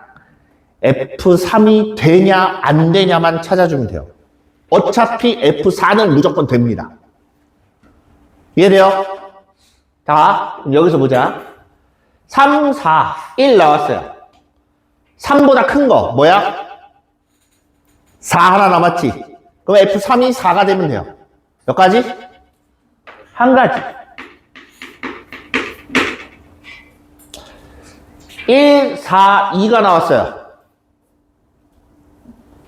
F3이 되냐 안 되냐만 찾아주면 돼요. 어차피 F4는 무조건 됩니다. 이해돼요? 자, 그럼 여기서 보자. 3, 4, 1 나왔어요. 3보다 큰 거 뭐야? 4 하나 남았지. 그럼 F3이 4가 되면 돼요. 몇 가지? 한 가지. 1, 4, 2가 나왔어요.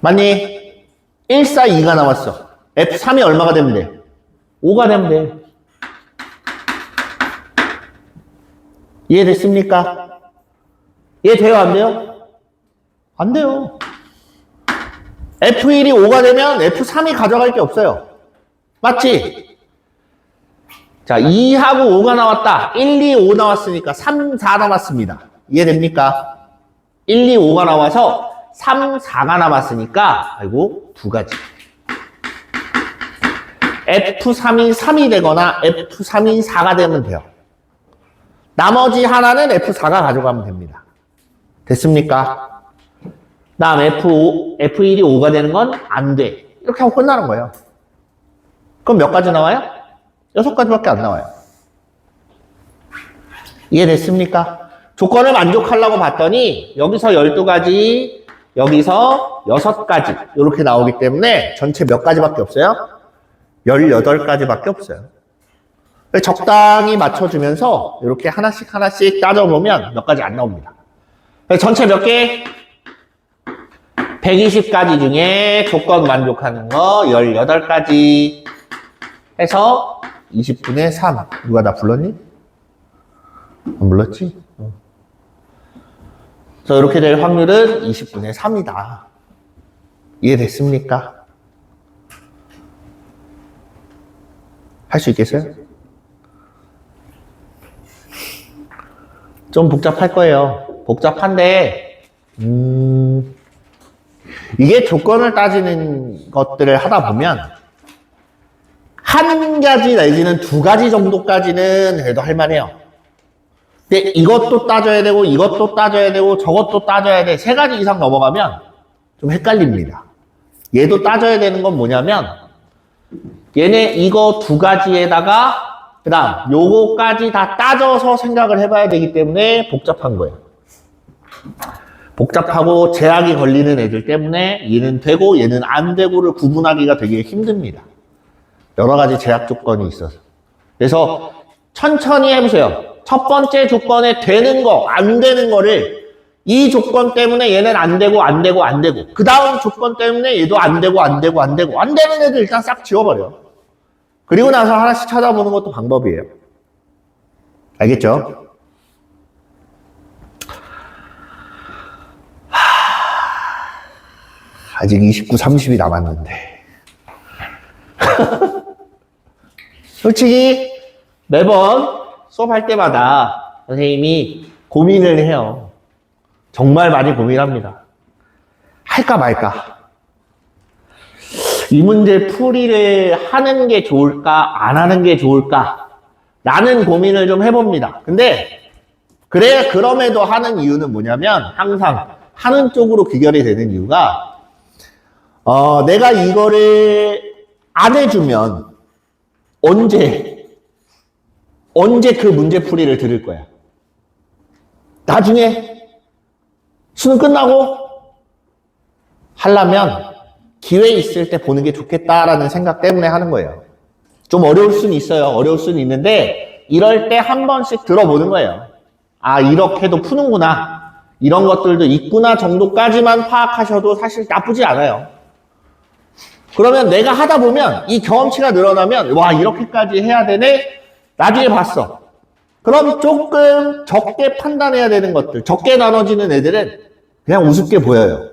맞니? 1, 4, 2가 나왔어. F3이 얼마가 되면 돼? 5가 되면 돼. 이해됐습니까? 이해돼요? 안 돼요? 안 돼요. F1이 5가 되면 F3이 가져갈 게 없어요. 맞지? 자, 2하고 5가 나왔다. 1, 2, 5 나왔으니까 3, 4 남았습니다. 이해됩니까? 1, 2, 5가 나와서 3, 4가 남았으니까, 아이고, 두 가지. F3이 3이 되거나 F3이 4가 되면 돼요. 나머지 하나는 F4가 가져가면 됩니다. 됐습니까? 다음 F1이 5가 되는 건 안 돼. 이렇게 하고 끝나는 거예요. 그럼 몇 가지 나와요? 6가지밖에 안 나와요. 이해됐습니까? 조건을 만족하려고 봤더니 여기서 12가지, 여기서 6가지 이렇게 나오기 때문에 전체 몇 가지밖에 없어요? 18가지밖에 없어요. 적당히 맞춰주면서 이렇게 하나씩 따져보면 몇 가지 안 나옵니다. 전체 몇 개? 120가지 중에 조건 만족하는 거 18가지 해서 20분의 3. 누가 나 불렀니? 안 불렀지? 그래서 이렇게 될 확률은 20분의 3이다. 이해됐습니까? 할 수 있겠어요? 좀 복잡할 거예요. 복잡한데, 이게 조건을 따지는 것들을 하다 보면, 한 가지 내지는 두 가지 정도까지는 그래도 할만해요. 근데 이것도 따져야 되고, 이것도 따져야 되고, 저것도 따져야 돼. 3가지 이상 넘어가면 좀 헷갈립니다. 얘도 따져야 되는 건 뭐냐면, 얘네 이거 2가지에다가 그 다음 요거까지 다 따져서 생각을 해봐야 되기 때문에 복잡한 거예요. 복잡하고 제약이 걸리는 애들 때문에 얘는 되고 얘는 안 되고를 구분하기가 되게 힘듭니다. 여러 가지 제약 조건이 있어서. 그래서 천천히 해보세요. 첫 번째 조건에 되는 거, 안 되는 거를 이 조건 때문에 얘는 안 되고 안 되고 안 되고 그 다음 조건 때문에 얘도 안 되고 안 되고 안 되고 안 되는 애들 일단 싹 지워버려. 그리고 나서 하나씩 찾아보는 것도 방법이에요. 알겠죠? 아직 29, 30이 남았는데 솔직히 매번 수업할 때마다 선생님이 고민을 해요. 정말 많이 고민합니다. 할까 말까? 이 문제 풀이를 하는 게 좋을까? 안 하는 게 좋을까? 라는 고민을 좀 해봅니다. 근데 그럼에도 하는 이유는 뭐냐면 항상 하는 쪽으로 귀결이 되는 이유가 내가 이거를 안 해주면 언제 그 문제 풀이를 들을 거야? 나중에 수능 끝나고 하려면 기회 있을 때 보는 게 좋겠다라는 생각 때문에 하는 거예요. 좀 어려울 수는 있어요. 어려울 수는 있는데 이럴 때 한 번씩 들어보는 거예요. 아, 이렇게도 푸는구나. 이런 것들도 있구나 정도까지만 파악하셔도 사실 나쁘지 않아요. 그러면 내가 하다 보면 이 경험치가 늘어나면 와, 이렇게까지 해야 되네? 나중에 봤어. 그럼 조금 적게 판단해야 되는 것들, 적게 나눠지는 애들은 그냥 우습게 보여요.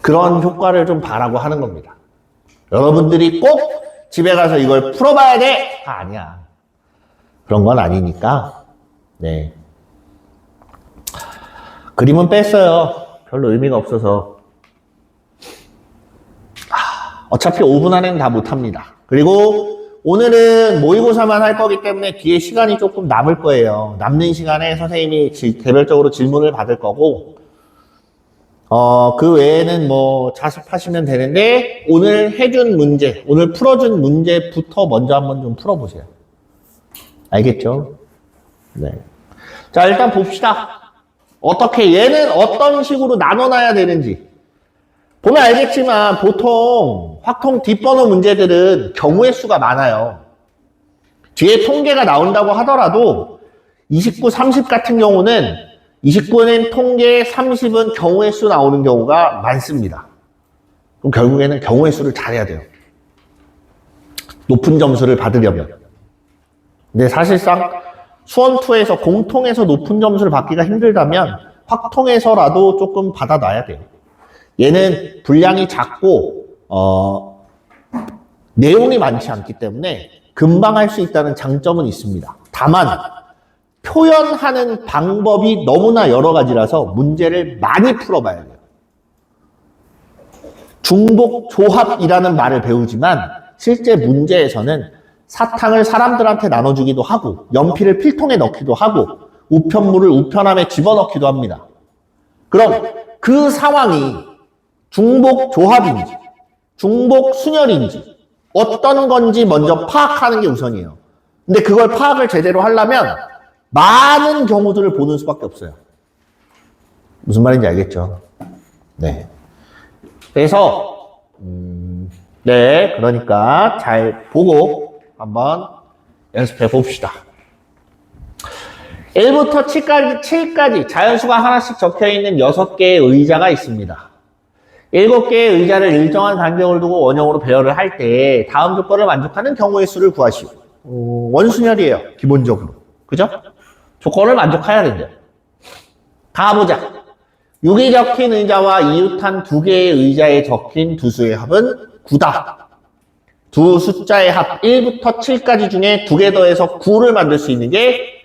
그런 효과를 좀 바라고 하는 겁니다. 여러분들이 꼭 집에 가서 이걸 풀어봐야 돼! 아니야. 그런 건 아니니까. 네. 그림은 뺐어요. 별로 의미가 없어서. 어차피 5분 안에는 다 못합니다. 그리고 오늘은 모의고사만 할 거기 때문에 뒤에 시간이 조금 남을 거예요. 남는 시간에 선생님이 개별적으로 질문을 받을 거고, 그 외에는 뭐 자습하시면 되는데, 오늘 해준 문제, 오늘 풀어준 문제부터 먼저 한번 좀 풀어보세요. 알겠죠? 네. 자, 일단 봅시다. 얘는 어떤 식으로 나눠놔야 되는지. 보면 알겠지만, 보통 확통 뒷번호 문제들은 경우의 수가 많아요. 뒤에 통계가 나온다고 하더라도, 29, 30 같은 경우는 29는 통계, 30은 경우의 수 나오는 경우가 많습니다. 그럼 결국에는 경우의 수를 잘해야 돼요. 높은 점수를 받으려면. 근데 사실상 수원2에서 공통에서 높은 점수를 받기가 힘들다면 확통에서라도 조금 받아놔야 돼요. 얘는 분량이 작고 내용이 많지 않기 때문에 금방 할 수 있다는 장점은 있습니다. 다만 표현하는 방법이 너무나 여러 가지라서 문제를 많이 풀어봐야 돼요. 중복 조합이라는 말을 배우지만 실제 문제에서는 사탕을 사람들한테 나눠주기도 하고 연필을 필통에 넣기도 하고 우편물을 우편함에 집어넣기도 합니다. 그럼 그 상황이 중복 조합인지 중복 순열인지 어떤 건지 먼저 파악하는 게 우선이에요. 근데 그걸 파악을 제대로 하려면 많은 경우들을 보는 수밖에 없어요. 무슨 말인지 알겠죠? 네. 그래서 네, 그러니까 잘 보고 한번 연습해 봅시다. 1부터 7까지 자연수가 하나씩 적혀있는 6개의 의자가 있습니다. 7개의 의자를 일정한 간격을 두고 원형으로 배열을 할 때 다음 조건을 만족하는 경우의 수를 구하시오. 원순열이에요, 기본적으로. 그죠? 조건을 만족해야 된대요. 가보자. 6이 적힌 의자와 이웃한 2개의 의자에 적힌 두 수의 합은 9다. 두 숫자의 합 1부터 7까지 중에 2개 더해서 9를 만들 수 있는 게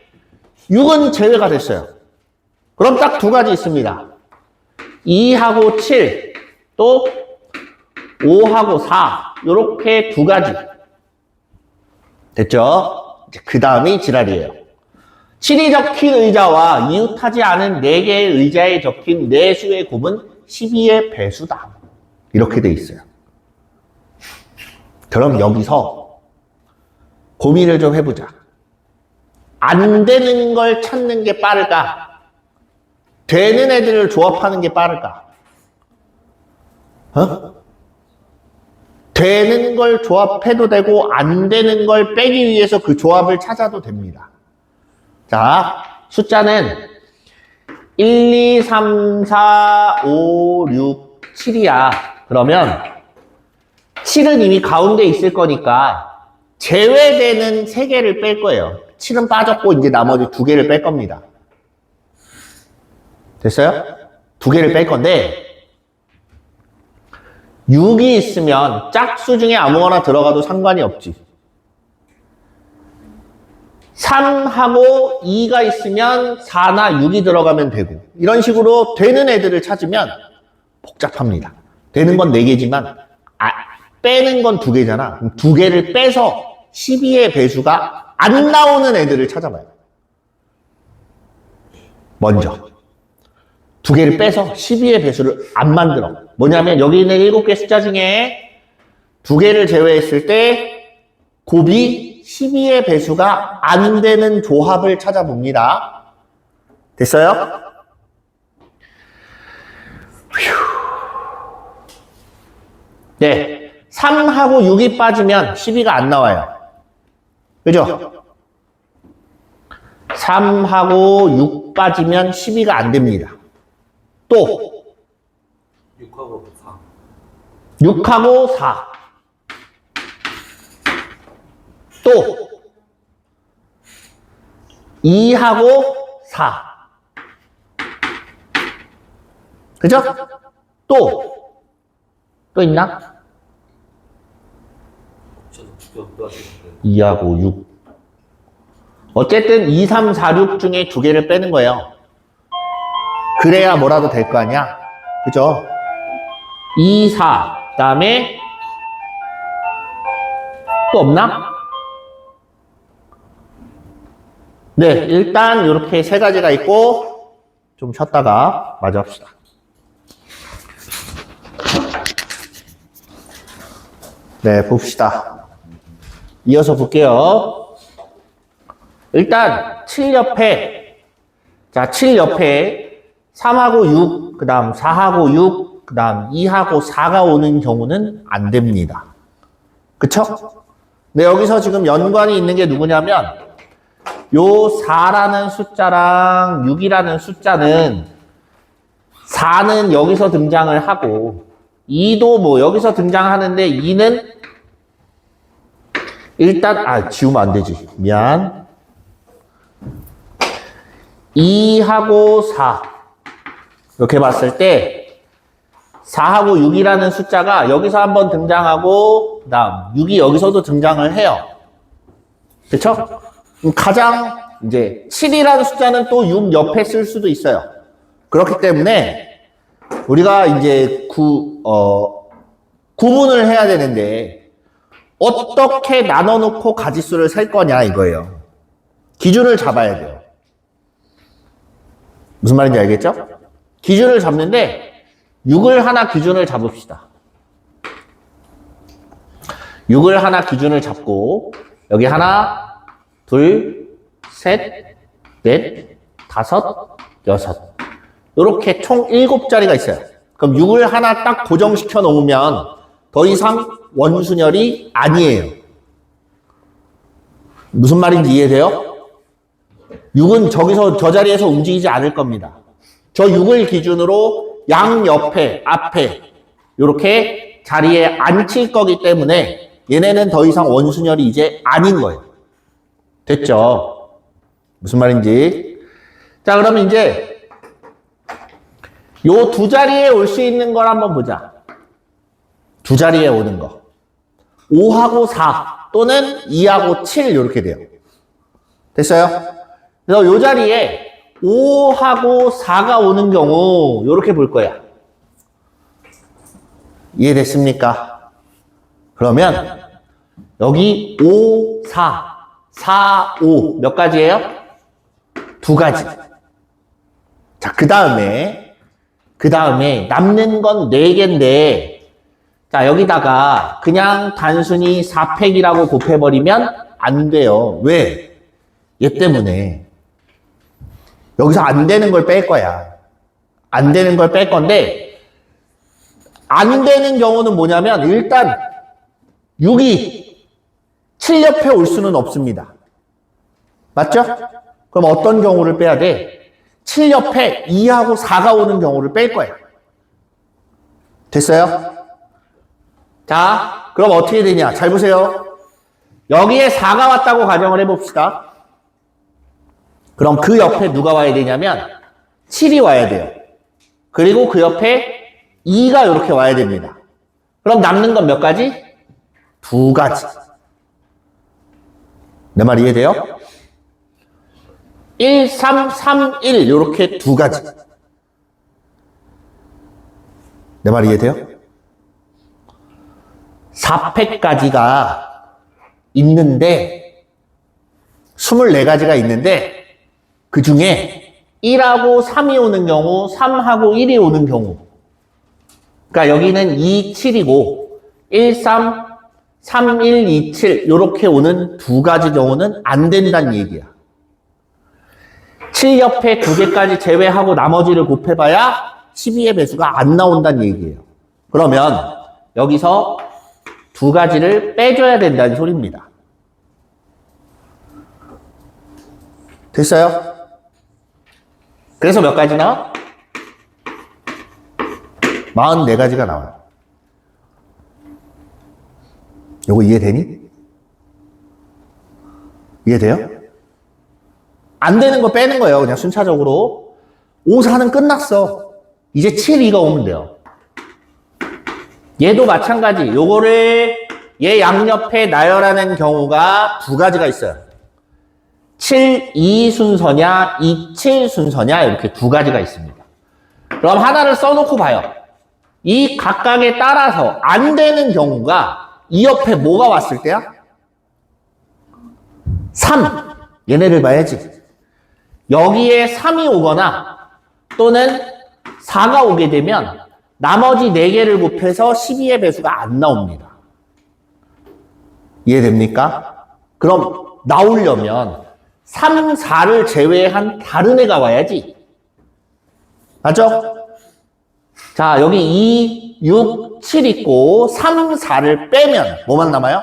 6은 제외가 됐어요. 그럼 딱 2가지 있습니다. 2하고 7, 또 5하고 4, 요렇게 2가지. 됐죠? 그 다음이 지랄이에요. 7이 적힌 의자와 이웃하지 않은 4개의 의자에 적힌 4수의 곱은 12의 배수다. 이렇게 돼 있어요. 그럼 여기서 고민을 좀 해보자. 안 되는 걸 찾는 게 빠를까? 되는 애들을 조합하는 게 빠를까? 되는 걸 조합해도 되고 안 되는 걸 빼기 위해서 그 조합을 찾아도 됩니다. 자, 숫자는 1, 2, 3, 4, 5, 6, 7이야. 그러면 7은 이미 가운데 있을 거니까 제외되는 3개를 뺄 거예요. 7은 빠졌고 이제 나머지 2개를 뺄 겁니다. 됐어요? 2개를 뺄 건데 6이 있으면 짝수 중에 아무거나 들어가도 상관이 없지. 3하고 2가 있으면 4나 6이 들어가면 되고 이런 식으로 되는 애들을 찾으면 복잡합니다. 되는 건 4개지만 빼는 건 2개잖아. 그럼 2개를 빼서 12의 배수가 안 나오는 애들을 찾아봐요. 먼저 2개를 빼서 12의 배수를 안 만들어. 뭐냐면 여기 있는 7개 숫자 중에 2개를 제외했을 때 곱이 12의 배수가 안 되는 조합을 찾아봅니다. 됐어요? 네, 3하고 6이 빠지면 12가 안 나와요. 그죠? 3하고 6 빠지면 12가 안 됩니다. 또 6하고 4. 6하고 4. 또 2하고 4. 그죠? 또 있나? 저도 죽여 2하고 6. 어쨌든 2, 3, 4, 6 중에 2개를 빼는 거예요. 그래야 뭐라도 될 거 아니야? 그죠? 2, 4. 그 다음에 또 없나? 네, 일단 이렇게 3가지가 있고 좀 쉬었다가 마저 합시다. 네, 봅시다. 이어서 볼게요. 일단 7 옆에 7 옆에 3하고 6, 그 다음 4하고 6, 그 다음 2하고 4가 오는 경우는 안 됩니다. 그쵸? 네, 여기서 지금 연관이 있는 게 누구냐면 요 4라는 숫자랑 6이라는 숫자는 4는 여기서 등장을 하고 2도 뭐 여기서 등장하는데 2는 일단 지우면 안 되지. 미안. 2하고 4 이렇게 봤을 때 4하고 6이라는 숫자가 여기서 한번 등장하고 그다음 6이 여기서도 등장을 해요. 그쵸? 가장 이제 7이라는 숫자는 또 6 옆에 쓸 수도 있어요. 그렇기 때문에 우리가 이제 구분을 해야 되는데 어떻게 나눠놓고 가지수를 셀 거냐 이거예요. 기준을 잡아야 돼요. 무슨 말인지 알겠죠? 기준을 잡는데 6을 하나 기준을 잡읍시다. 6을 하나 기준을 잡고 여기 하나, 둘, 셋, 넷, 다섯, 여섯 이렇게 총 7자리가 있어요. 그럼 6을 하나 딱 고정시켜 놓으면 더 이상 원순열이 아니에요. 무슨 말인지 이해돼요? 6은 저기서 저 자리에서 움직이지 않을 겁니다. 저 6을 기준으로 양 옆에, 앞에 이렇게 자리에 앉힐 거기 때문에 얘네는 더 이상 원순열이 이제 아닌 거예요. 됐죠? 무슨 말인지. 자, 그러면 이제 요 두 자리에 올 수 있는 걸 한번 보자. 두 자리에 오는 거. 5하고 4 또는 2하고 7 이렇게 돼요. 됐어요? 그래서 요 자리에 5하고 4가 오는 경우 이렇게 볼 거야. 이해됐습니까? 그러면 여기 5, 4, 4, 5 몇 가지예요? 두 가지. 자, 그 다음에 남는 건 4개인데 자, 여기다가 그냥 단순히 4팩이라고 곱해버리면 안 돼요. 왜? 얘 때문에. 여기서 안 되는 걸 뺄 거야. 안 되는 걸 뺄 건데, 안 되는 경우는 뭐냐면, 일단, 6이 7 옆에 올 수는 없습니다. 맞죠? 그럼 어떤 경우를 빼야 돼? 7 옆에 2하고 4가 오는 경우를 뺄 거예요. 됐어요? 자, 그럼 어떻게 되냐? 잘 보세요. 여기에 4가 왔다고 가정을 해봅시다. 그럼 그 옆에 누가 와야 되냐면 7이 와야 돼요. 그리고 그 옆에 2가 이렇게 와야 됩니다. 그럼 남는 건 몇 가지? 두 가지. 내 말 이해돼요? 1, 3, 3, 1 이렇게 두 가지. 내 말 이해돼요? 4팩까지가 있는데 24가지가 있는데 그 중에 1하고 3이 오는 경우, 3하고 1이 오는 경우. 그러니까 여기는 2, 7이고 1, 3, 3, 1, 2, 7 이렇게 오는 두 가지 경우는 안 된다는 얘기야. 7 옆에 두 개까지 제외하고 나머지를 곱해봐야 12의 배수가 안 나온다는 얘기예요. 그러면 여기서 두 가지를 빼줘야 된다는 소리입니다. 됐어요? 그래서 몇 가지 나와? 44가지가 나와요. 요거 이해되니? 이해돼요? 안 되는 거 빼는 거예요. 그냥 순차적으로. 5, 4는 끝났어. 이제 7, 2가 오면 돼요. 얘도 마찬가지. 요거를 얘 양옆에 나열하는 경우가 두 가지가 있어요. 7, 2 순서냐, 2, 7 순서냐 이렇게 두 가지가 있습니다. 그럼 하나를 써놓고 봐요. 이 각각에 따라서 안 되는 경우가 이 옆에 뭐가 왔을 때야? 3. 얘네를 봐야지. 여기에 3이 오거나 또는 4가 오게 되면 나머지 4개를 곱해서 12의 배수가 안 나옵니다. 이해됩니까? 그럼 나오려면 3, 4를 제외한 다른 애가 와야지. 맞죠? 자, 여기 2, 6, 7 있고 3, 4를 빼면 뭐만 남아요?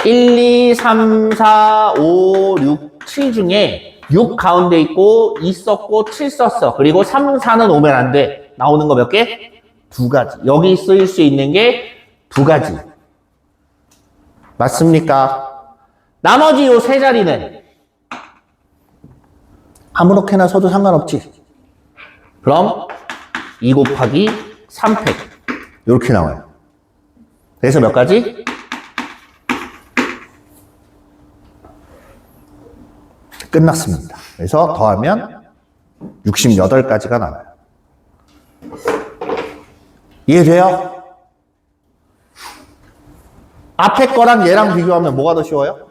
1, 2, 3, 4, 5, 6, 7 중에 6 가운데 있고 2 썼고 7 썼어. 그리고 3, 4는 오면 안 돼. 나오는 거 몇 개? 두 가지. 여기 쓰일 수 있는 게 두 가지. 맞습니까? 나머지 요 세 자리는 아무렇게나 써도 상관없지. 그럼 2 곱하기 3팩 이렇게 나와요. 그래서 몇 가지? 끝났습니다. 그래서 더하면 68가지가 나와요. 이해돼요? 앞에 거랑 얘랑 비교하면 뭐가 더 쉬워요?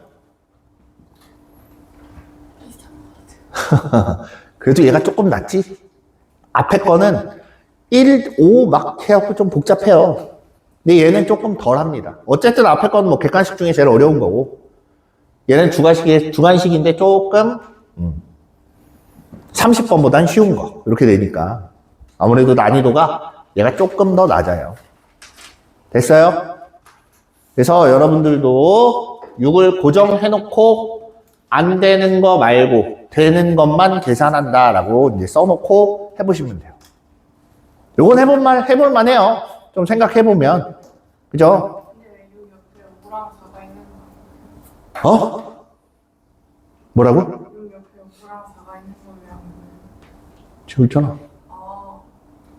그래도 얘가 조금 낫지? 앞에 거는 1, 5 막 해갖고 좀 복잡해요. 근데 얘는 조금 덜 합니다. 어쨌든 앞에 거는 뭐 객관식 중에 제일 어려운 거고, 얘는 주관식인데 조금 30번보단 쉬운 거 이렇게 되니까 아무래도 난이도가 얘가 조금 더 낮아요. 됐어요? 그래서 여러분들도 6을 고정해놓고 안 되는 거 말고 되는 것만 계산한다 라고 이제 써놓고 해보시면 돼요. 요건 해볼 만해요. 좀 생각해보면. 그죠? 근데 왜 여기 옆에 5랑 4가 있는 거? 어? 뭐라고? 여기 옆에 5랑 4가 있는 거면 지금 있잖아.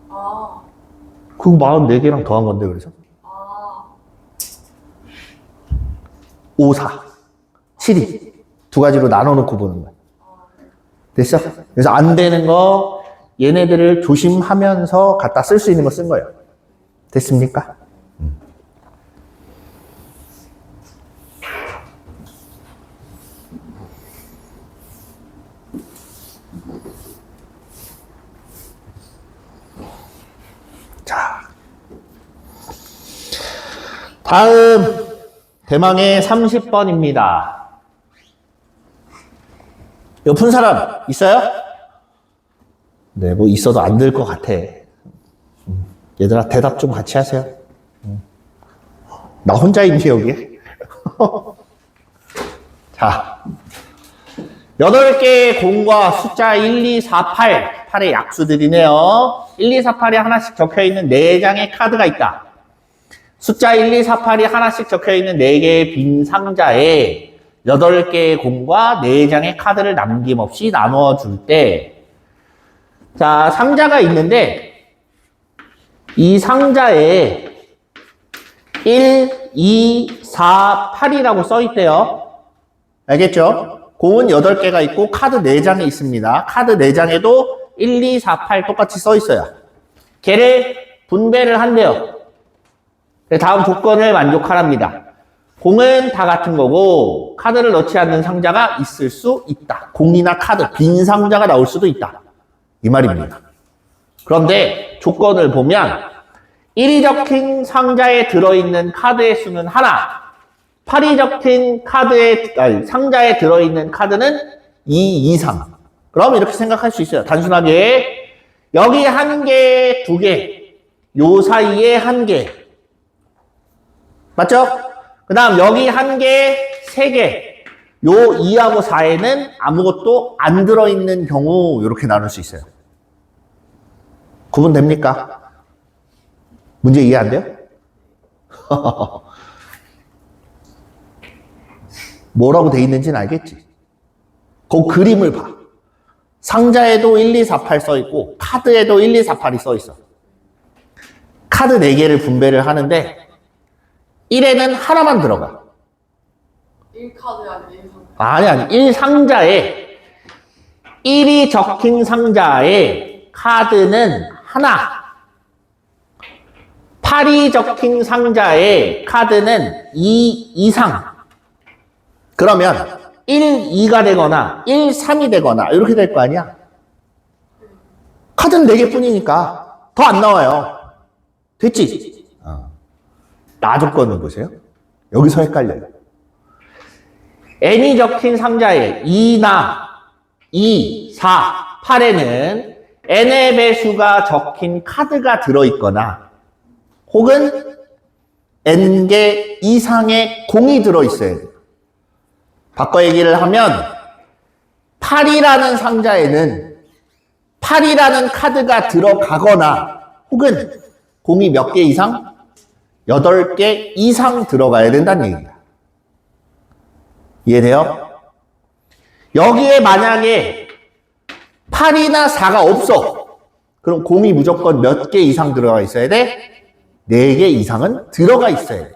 아, 그거 44개랑 더한 건데, 그래서. 아, 5, 4, 7이 두 가지로 나눠놓고 보는 거야. 됐어? 그래서 안 되는 거 얘네들을 조심하면서 갖다 쓸 수 있는 거 쓴 거예요. 됐습니까? 자, 다음 대망의 30번입니다. 이거 푼 사람 있어요? 네, 뭐 있어도 안 될 것 같아. 얘들아 대답 좀 같이 하세요. 나 혼자 있니 여기? 자, 8개의 공과 숫자 1, 2, 4, 8, 8의 약수들이네요. 1, 2, 4, 8이 하나씩 적혀있는 4장의 카드가 있다. 숫자 1, 2, 4, 8이 하나씩 적혀있는 4개의 빈 상자에 8개의 공과 4장의 카드를 남김없이 나누어줄 때, 자, 상자가 있는데, 이 상자에 1, 2, 4, 8이라고 써있대요. 알겠죠? 공은 8개가 있고 카드 4장이 있습니다. 카드 4장에도 1, 2, 4, 8 똑같이 써있어요. 걔를 분배를 한대요. 다음 조건을 만족하랍니다. 공은 다 같은 거고 카드를 넣지 않는 상자가 있을 수 있다. 공이나 카드, 빈 상자가 나올 수도 있다. 이 말입니다. 그런데 조건을 보면 1이 적힌 상자에 들어있는 카드의 수는 하나, 8이 적힌 상자에 들어있는 카드는 2 이상. 그럼 이렇게 생각할 수 있어요. 단순하게 여기 1개, 2개, 요 사이에 1개. 맞죠? 그 다음 여기 1개, 3개. 요 2하고 4에는 아무것도 안 들어있는 경우 이렇게 나눌 수 있어요. 구분됩니까? 문제 이해 안 돼요? 뭐라고 돼 있는지는 알겠지? 그 그림을 봐. 상자에도 1, 2, 4, 8 써 있고 카드에도 1, 2, 4, 8이 써 있어. 카드 4개를 분배를 하는데 1에는 하나만 들어가. 1카드 아니면 1상자? 아니. 1상자에 1이 적힌 상자에 카드는 하나. 8이 적힌 상자에 카드는 2 이상. 그러면 1, 2가 되거나 1, 3이 되거나 이렇게 될 거 아니야? 카드는 4개 뿐이니까 더 안 나와요. 됐지? 나 조건을 보세요. 여기서 헷갈려요. n이 적힌 상자에 2나 2, 4, 8에는 n의 배수가 적힌 카드가 들어있거나 혹은 n개 이상의 공이 들어있어야 돼요. 바꿔 얘기를 하면 8이라는 상자에는 8이라는 카드가 들어가거나 혹은 공이 몇 개 이상? 8개 이상 들어가야 된다는 얘기입니다. 이해돼요? 여기에 만약에 8이나 4가 없어. 그럼 공이 무조건 몇 개 이상 들어가 있어야 돼? 4개 이상은 들어가 있어야 돼.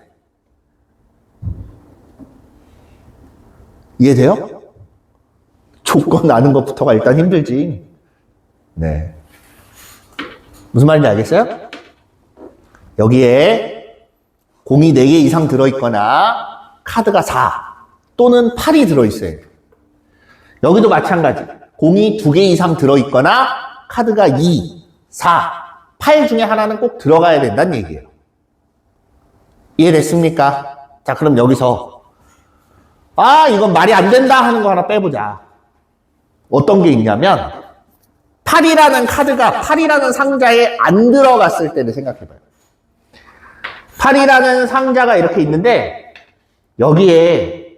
이해돼요? 조건 아는 것부터가 일단 힘들지. 네. 무슨 말인지 알겠어요? 여기에 공이 4개 이상 들어있거나 카드가 4 또는 8이 들어있어야 돼. 여기도 마찬가지. 공이 2개 이상 들어있거나 카드가 2, 4, 8 중에 하나는 꼭 들어가야 된다는 얘기예요. 이해됐습니까? 자, 그럼 여기서 이건 말이 안 된다 하는 거 하나 빼보자. 어떤 게 있냐면 8이라는 카드가 8이라는 상자에 안 들어갔을 때를 생각해봐요. 8이라는 상자가 이렇게 있는데 여기에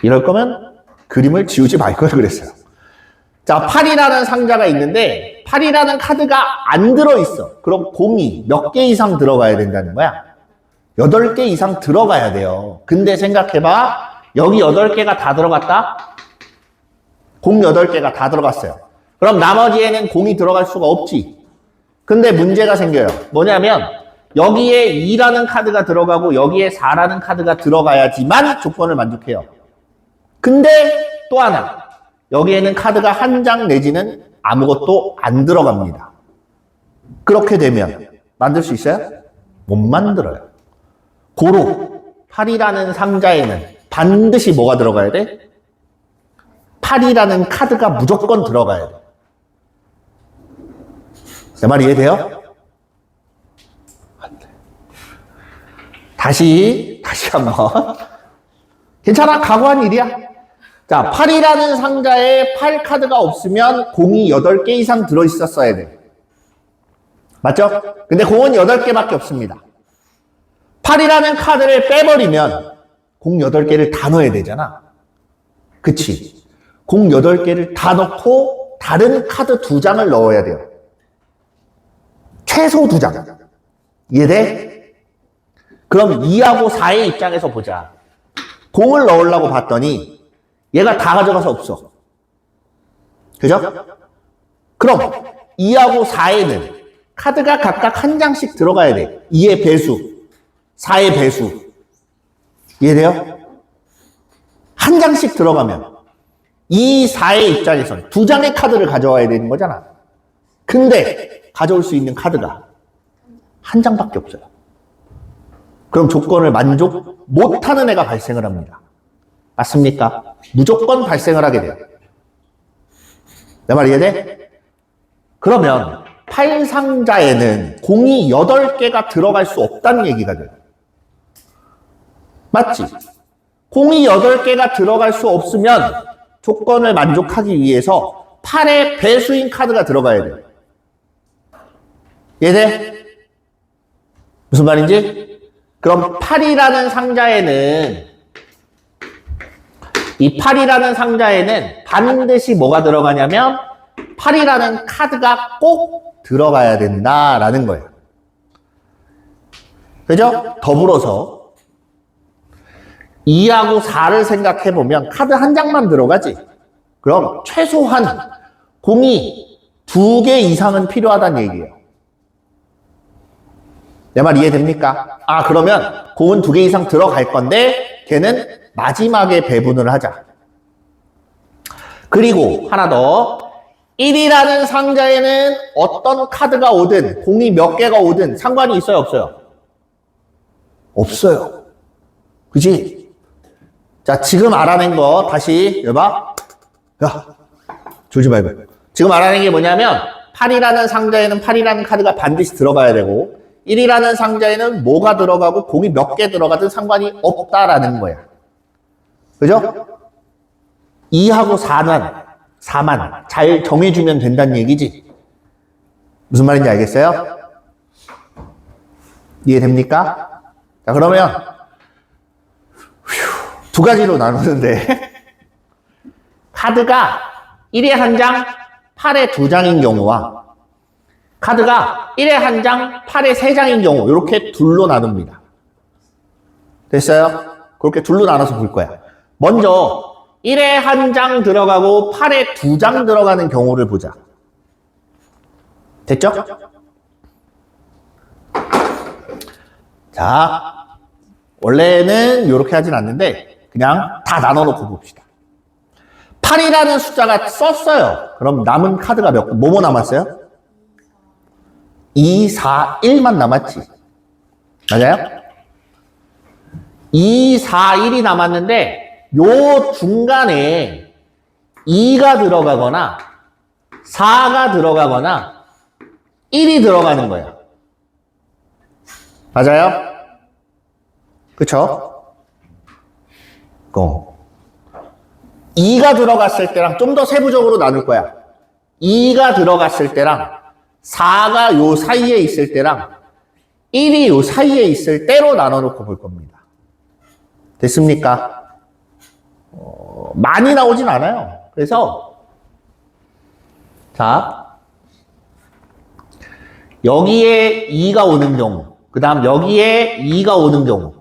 이럴 거면 그림을 지우지 말 걸 그랬어요. 자, 8이라는 상자가 있는데 8이라는 카드가 안 들어있어. 그럼 공이 몇 개 이상 들어가야 된다는 거야? 8개 이상 들어가야 돼요. 근데 생각해봐. 여기 8개가 다 들어갔다? 공 8개가 다 들어갔어요. 그럼 나머지에는 공이 들어갈 수가 없지. 근데 문제가 생겨요. 뭐냐면 여기에 2라는 카드가 들어가고 여기에 4라는 카드가 들어가야지만 조건을 만족해요. 근데 또 하나, 여기에는 카드가 한 장 내지는 아무것도 안 들어갑니다. 그렇게 되면 만들 수 있어요? 못 만들어요. 고로 8이라는 상자에는 반드시 뭐가 들어가야 돼? 8이라는 카드가 무조건 들어가야 돼. 내 말 이해돼요? 다시 한번. 괜찮아, 각오한 일이야. 자, 8이라는 상자에 8 카드가 없으면 공이 8개 이상 들어있었어야 돼. 맞죠? 근데 공은 8개밖에 없습니다. 8이라는 카드를 빼버리면 공 8개를 다 넣어야 되잖아. 그치? 공 8개를 다 넣고 다른 카드 2장을 넣어야 돼요. 최소 2장. 이해돼? 그럼 2하고 4의 입장에서 보자. 공을 넣으려고 봤더니 얘가 다 가져가서 없어. 그죠? 그럼 2하고 4에는 카드가 각각 한 장씩 들어가야 돼. 2의 배수, 4의 배수. 이해돼요? 한 장씩 들어가면 2, 4의 입장에서는 2장의 카드를 가져와야 되는 거잖아. 근데 가져올 수 있는 카드가 한 장밖에 없어요. 그럼 조건을 만족 못하는 애가 발생을 합니다. 맞습니까? 무조건 발생을 하게 돼요. 내 말 이해돼? 그러면 8상자에는 공이 8개가 들어갈 수 없다는 얘기가 돼요. 맞지? 공이 8개가 들어갈 수 없으면 조건을 만족하기 위해서 8의 배수인 카드가 들어가야 돼요. 이해돼? 무슨 말인지? 그럼 8이라는 상자에는 이 8이라는 상자에는 반드시 뭐가 들어가냐면 8이라는 카드가 꼭 들어가야 된다라는 거예요. 그죠? 더불어서 2하고 4를 생각해보면 카드 한 장만 들어가지. 그럼 최소한 공이 2개 이상은 필요하다는 얘기예요. 내 말 이해됩니까? 그러면 공은 2개 이상 들어갈 건데 걔는 마지막에 배분을 하자. 그리고 하나 더. 1이라는 상자에는 어떤 카드가 오든 공이 몇 개가 오든 상관이 있어요, 없어요? 없어요. 그치? 자, 지금 알아낸 거 다시 여봐. 야, 졸지 말고. 지금 알아낸 게 뭐냐면 8이라는 상자에는 8이라는 카드가 반드시 들어가야 되고 1이라는 상자에는 뭐가 들어가고 공이 몇 개 들어가든 상관이 없다라는 거야. 그죠? 2하고 4만 잘 정해주면 된다는 얘기지. 무슨 말인지 알겠어요? 이해됩니까? 자, 그러면 2가지로 나누는데 카드가 1에 한 장, 8에 2장인 경우와 카드가 1에 한 장, 8에 3장인 경우 이렇게 둘로 나눕니다. 됐어요? 그렇게 둘로 나눠서 볼 거야. 먼저 1에 한 장 들어가고 8에 2장 들어가는 경우를 보자. 됐죠? 자, 원래는 이렇게 하진 않는데 그냥 다 나눠놓고 봅시다. 8이라는 숫자가 썼어요. 그럼 남은 카드가 뭐뭐 남았어요? 2, 4, 1만 남았지. 맞아요? 2, 4, 1이 남았는데 요 중간에 2가 들어가거나 4가 들어가거나 1이 들어가는 거예요. 맞아요? 그쵸? 2가 들어갔을 때랑 좀 더 세부적으로 나눌 거야. 2가 들어갔을 때랑 4가 요 사이에 있을 때랑 1이 요 사이에 있을 때로 나눠놓고 볼 겁니다. 됐습니까? 많이 나오진 않아요. 그래서 자, 여기에 2가 오는 경우, 그 다음 여기에 2가 오는 경우,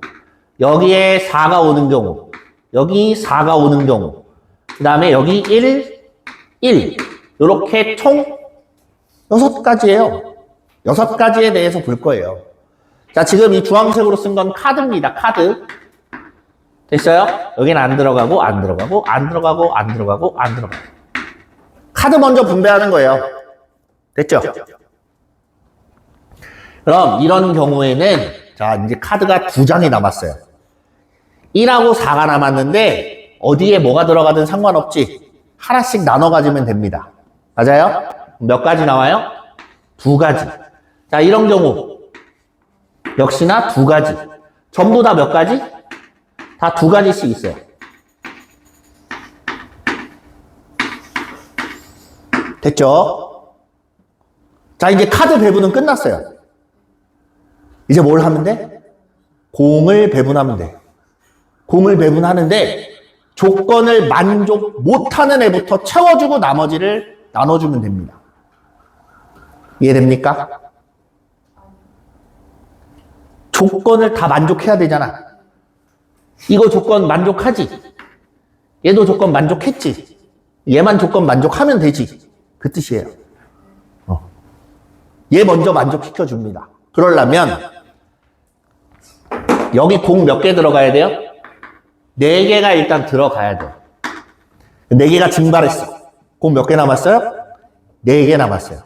여기에 4가 오는 경우, 여기 4가 오는 경우, 그 다음에 여기 1, 이렇게 총 6가지예요. 6가지에 대해서 볼 거예요. 자, 지금 이 주황색으로 쓴 건 카드입니다. 카드. 됐어요? 여긴 안 들어가고, 안 들어가고, 안 들어가고, 안 들어가고, 안 들어가고. 카드 먼저 분배하는 거예요. 됐죠? 그럼 이런 경우에는 자, 이제 카드가 2장이 남았어요. 1하고 4가 남았는데 어디에 뭐가 들어가든 상관없지. 하나씩 나눠 가지면 됩니다. 맞아요? 몇 가지 나와요? 2가지. 자, 이런 경우 역시나 2가지. 전부 다 몇 가지? 다 2가지씩 있어요. 됐죠? 자, 이제 카드 배분은 끝났어요. 이제 뭘 하면 돼? 공을 배분하면 돼. 공을 배분하는데 조건을 만족 못하는 애부터 채워주고 나머지를 나눠주면 됩니다. 이해됩니까? 조건을 다 만족해야 되잖아. 이거 조건 만족하지? 얘도 조건 만족했지? 얘만 조건 만족하면 되지. 그 뜻이에요. 얘 먼저 만족시켜줍니다. 그러려면 여기 공 몇 개 들어가야 돼요? 4개가 일단 들어가야 돼요. 4개가 증발했어. 공 몇 개 남았어요? 4개 남았어요.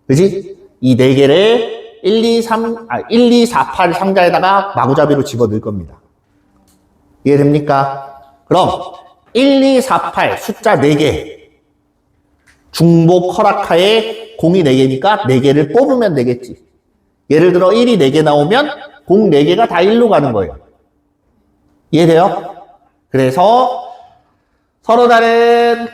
그지? 이 4개를 1, 2, 4, 8 상자에다가 마구잡이로 집어넣을 겁니다. 이해됩니까? 그럼 1, 2, 4, 8 숫자 4개 중복 허락하에 공이 4개니까 4개를 뽑으면 되겠지. 예를 들어 1이 4개 나오면 공 4개가 다 1로 가는 거예요. 이해돼요? 그래서 서로 다른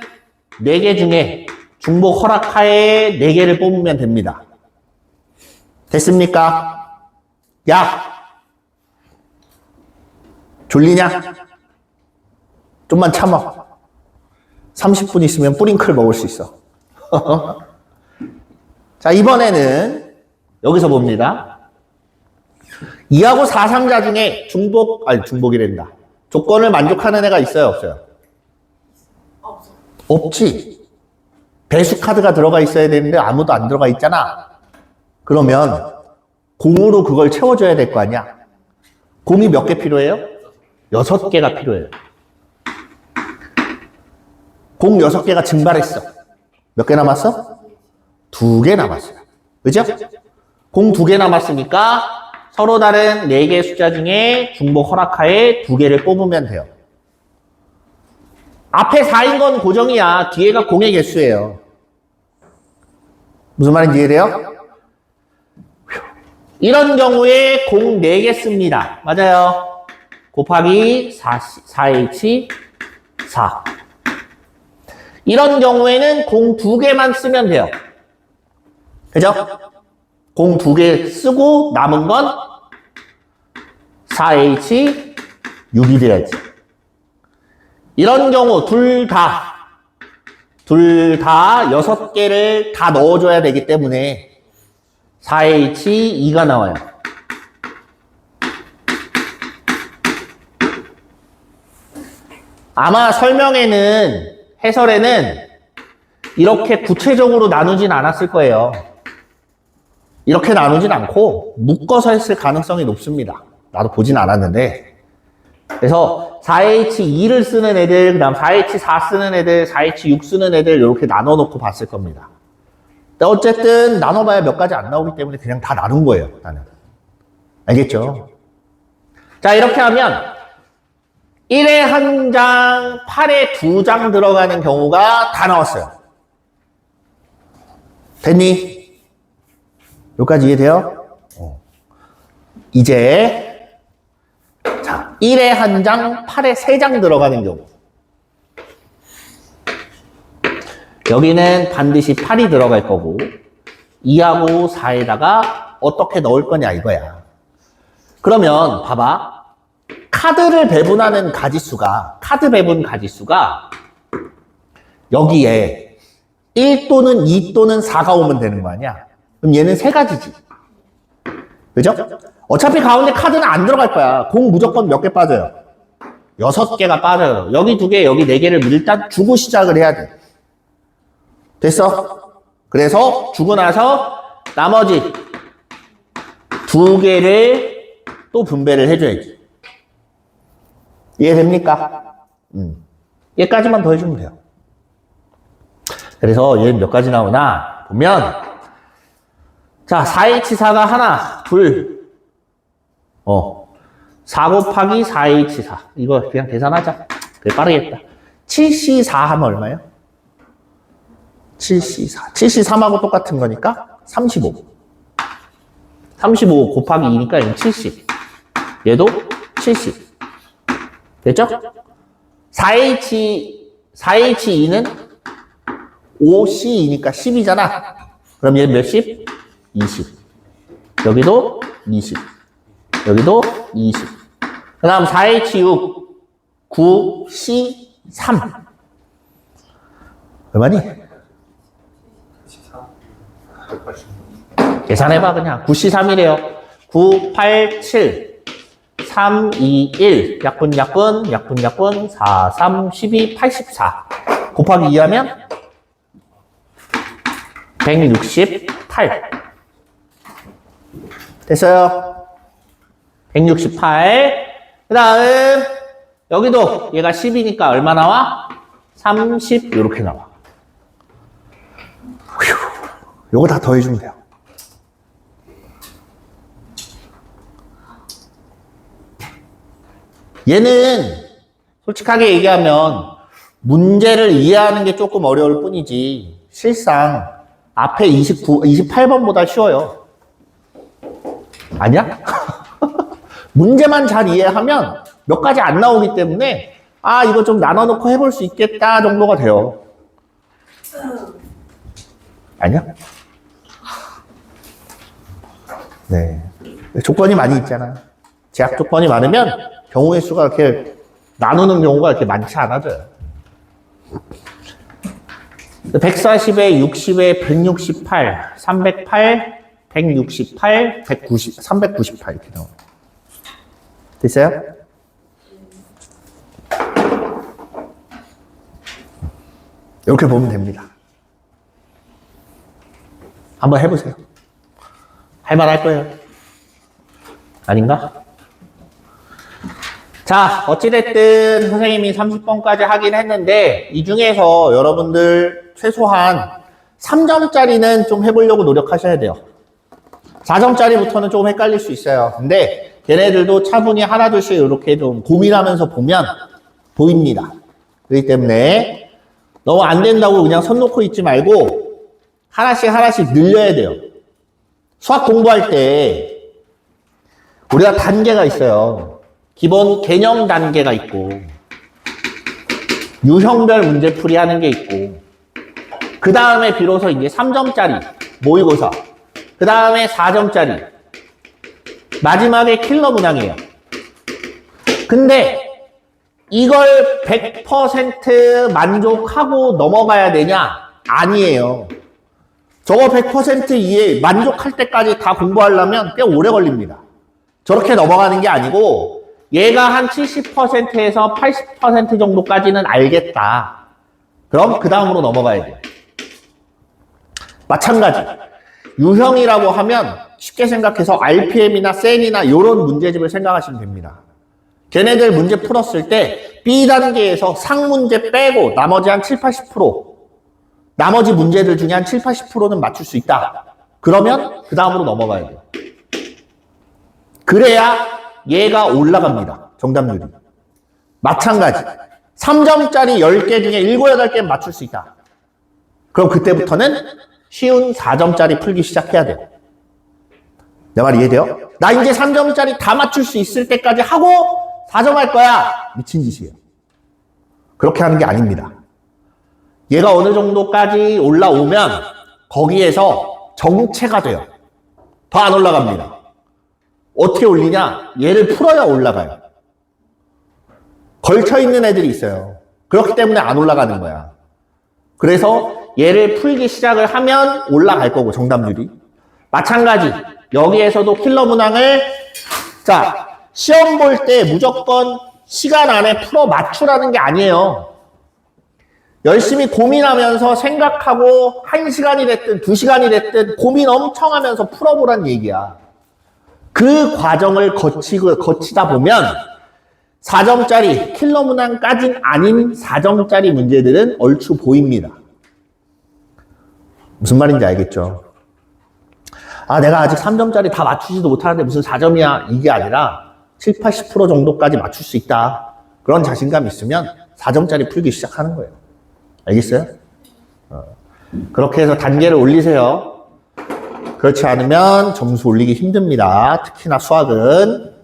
4개 중에 중복 허락하에 4개를 뽑으면 됩니다. 됐습니까? 야! 졸리냐? 좀만 참아. 30분 있으면 뿌링클 먹을 수 있어. 자, 이번에는 여기서 봅니다. 2하고 4 상자 중에 중복이란다. 조건을 만족하는 애가 있어요, 없어요? 없어. 없지. 배수 카드가 들어가 있어야 되는데 아무도 안 들어가 있잖아. 그러면 공으로 그걸 채워줘야 될 거 아니야. 공이 몇 개 필요해요? 6개가 필요해요. 공 6개가 증발했어. 몇 개 남았어? 2개 남았어요. 그죠? 공 2개 남았으니까 서로 다른 4개의 숫자 중에 중복 허락하에 2개를 뽑으면 돼요. 앞에 4인 건 고정이야. 뒤에가 공의 개수예요. 무슨 말인지 이해돼요? 이런 경우에 공 4개 씁니다. 맞아요. 곱하기 4H 4. 이런 경우에는 공 2개만 쓰면 돼요. 그죠? 공 2개 쓰고 남은 건 4H 6이 돼야지. 이런 경우 둘 다 6개를 다 넣어줘야 되기 때문에 4H 2가 나와요. 아마 해설에는 이렇게 구체적으로 나누진 않았을 거예요. 이렇게 나누진 않고 묶어서 했을 가능성이 높습니다. 나도 보진 않았는데. 그래서 4H2를 쓰는 애들, 그 다음 4H4 쓰는 애들, 4H6 쓰는 애들 이렇게 나눠놓고 봤을 겁니다. 근데 어쨌든 나눠봐야 몇 가지 안 나오기 때문에 그냥 다 나눈 거예요. 나는. 알겠죠? 자, 이렇게 하면 1에 1장, 8에 2장 들어가는 경우가 다 나왔어요. 됐니? 여기까지 이해돼요? 이제 자, 1에 1장, 8에 3장 들어가는 경우. 여기는 반드시 8이 들어갈 거고 2하고 4에다가 어떻게 넣을 거냐 이거야. 그러면 봐봐. 카드를 배분하는 가지수가, 카드 배분 가지수가 여기에 1 또는 2 또는 4가 오면 되는 거 아니야? 그럼 얘는 3가지지. 그죠? 어차피 가운데 카드는 안 들어갈 거야. 공 무조건 몇 개 빠져요? 6개가 빠져요. 여기 2개, 여기 4개를 일단 주고 시작을 해야 돼. 됐어? 그래서 주고 나서 나머지 2개를 또 분배를 해줘야지. 이해됩니까? 얘까지만 더 해주면 돼요. 그래서 얘는 몇 가지 나오나 보면 자 4H4가 하나, 둘 4 곱하기 4H4 이거 그냥 계산하자. 그래 빠르겠다. 7C4 하면 얼마예요? 7C4 7C3하고 똑같은 거니까 35 35 곱하기 2니까 얘는 70 얘도 70 됐죠? 4H2는 5C2니까 10이잖아. 그럼 얘는 몇십? 20. 여기도 20. 여기도 20. 그 다음 4H6, 9C3. 얼마니? 14. 계산해봐, 그냥. 9C3이래요. 9, 8, 7, 3, 2, 1. 약분, 4, 3, 12, 84. 곱하기 2 하면 168. 됐어요? 168. 그 다음, 여기도 얘가 10이니까 얼마 나와? 30, 요렇게 나와. 휴, 요거 다 더해주면 돼요. 얘는 솔직하게 얘기하면 문제를 이해하는 게 조금 어려울 뿐이지 실상 앞에 28번보다 쉬워요. 아니야? 문제만 잘 이해하면 몇 가지 안 나오기 때문에 아 이거 좀 나눠놓고 해볼 수 있겠다 정도가 돼요. 아니야? 네. 조건이 많이 있잖아. 제약 조건이 많으면 경우의 수가 이렇게 나누는 경우가 이렇게 많지 않아져요. 140에 60에 168, 308, 168, 190, 398 이렇게 나와요. 됐어요? 이렇게 보면 됩니다. 한번 해보세요. 할만할 거예요. 아닌가? 자, 어찌됐든 선생님이 30번까지 하긴 했는데 이 중에서 여러분들 최소한 3점짜리는 좀 해보려고 노력하셔야 돼요. 4점짜리부터는 조금 헷갈릴 수 있어요. 근데 걔네들도 차분히 하나둘씩 이렇게 좀 고민하면서 보면 보입니다. 그렇기 때문에 너무 안 된다고 그냥 손 놓고 있지 말고 하나씩 늘려야 돼요. 수학 공부할 때 우리가 단계가 있어요. 기본 개념 단계가 있고 유형별 문제풀이 하는 게 있고 그 다음에 비로소 이제 3점짜리 모의고사 그 다음에 4점짜리 마지막에 킬러 문항이에요. 근데 이걸 100% 만족하고 넘어가야 되냐? 아니에요. 저거 100% 이해 만족할 때까지 다 공부하려면 꽤 오래 걸립니다. 저렇게 넘어가는 게 아니고 얘가 한 70%에서 80% 정도까지는 알겠다. 그럼 그 다음으로 넘어가야 돼요. 마찬가지. 유형이라고 하면 쉽게 생각해서 RPM이나 센이나 이런 문제집을 생각하시면 됩니다. 걔네들 문제 풀었을 때 B단계에서 상문제 빼고 나머지 한 7, 80%, 나머지 문제들 중에 한 7, 80%는 맞출 수 있다. 그러면 그 다음으로 넘어가야 돼요. 그래야 얘가 올라갑니다. 정답률이. 마찬가지. 3점짜리 10개 중에 7, 8개 맞출 수 있다. 그럼 그때부터는 쉬운 4점짜리 풀기 시작해야 돼요. 내 말 이해돼요? 나 이제 3점짜리 다 맞출 수 있을 때까지 하고 4점 할 거야. 미친 짓이에요. 그렇게 하는 게 아닙니다. 얘가 어느 정도까지 올라오면 거기에서 정체가 돼요. 더 안 올라갑니다. 어떻게 올리냐? 얘를 풀어야 올라가요. 걸쳐있는 애들이 있어요. 그렇기 때문에 안 올라가는 거야. 그래서 얘를 풀기 시작을 하면 올라갈 거고, 정답률이. 마찬가지. 여기에서도 킬러 문항을, 자, 시험 볼 때 무조건 시간 안에 풀어 맞추라는 게 아니에요. 열심히 고민하면서 생각하고 1시간이 됐든 2시간이 됐든 고민 엄청 하면서 풀어보란 얘기야. 그 과정을 거치다 보면 4점짜리 킬러 문항까진 아닌 4점짜리 문제들은 얼추 보입니다. 무슨 말인지 알겠죠? 아, 내가 아직 3점짜리 다 맞추지도 못하는데 무슨 4점이야. 이게 아니라 7, 80% 정도까지 맞출 수 있다. 그런 자신감 있으면 4점짜리 풀기 시작하는 거예요. 알겠어요? 그렇게 해서 단계를 올리세요. 그렇지 않으면 점수 올리기 힘듭니다. 특히나 수학은.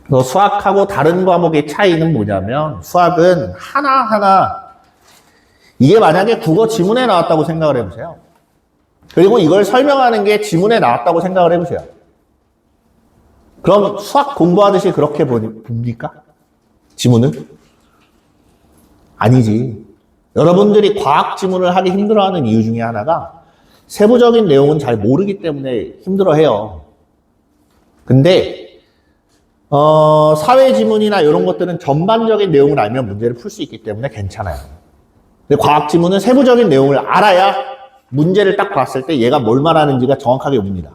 그래서 수학하고 다른 과목의 차이는 뭐냐면 수학은 하나하나 이게 만약에 국어 지문에 나왔다고 생각을 해보세요. 그리고 이걸 설명하는 게 지문에 나왔다고 생각을 해보세요. 그럼 수학 공부하듯이 그렇게 봅니까? 지문은? 아니지. 여러분들이 과학 지문을 하기 힘들어하는 이유 중에 하나가 세부적인 내용은 잘 모르기 때문에 힘들어해요. 근데 사회 지문이나 이런 것들은 전반적인 내용을 알면 문제를 풀 수 있기 때문에 괜찮아요. 근데 과학 지문은 세부적인 내용을 알아야 문제를 딱 봤을 때 얘가 뭘 말하는지가 정확하게 옵니다.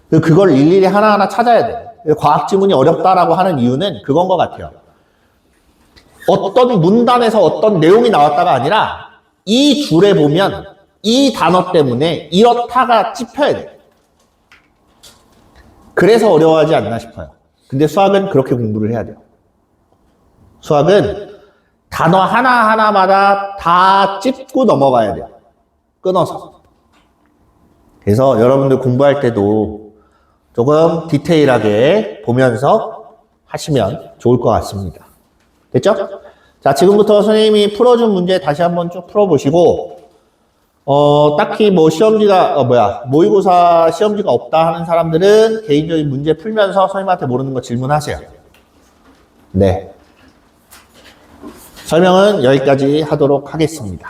그걸 일일이 하나하나 찾아야 돼요. 과학 지문이 어렵다라고 하는 이유는 그건 것 같아요. 어떤 문단에서 어떤 내용이 나왔다가 아니라 이 줄에 보면 이 단어 때문에 이렇다가 찝혀야 돼요. 그래서 어려워하지 않나 싶어요. 근데 수학은 그렇게 공부를 해야 돼요. 수학은 단어 하나하나마다 다 찝고 넘어가야 돼요. 끊어서. 그래서 여러분들 공부할 때도 조금 디테일하게 보면서 하시면 좋을 것 같습니다. 됐죠? 자, 지금부터 선생님이 풀어준 문제 다시 한번 쭉 풀어보시고, 딱히 뭐 모의고사 시험지가 없다 하는 사람들은 개인적인 문제 풀면서 선생님한테 모르는 거 질문하세요. 네. 설명은 여기까지 하도록 하겠습니다.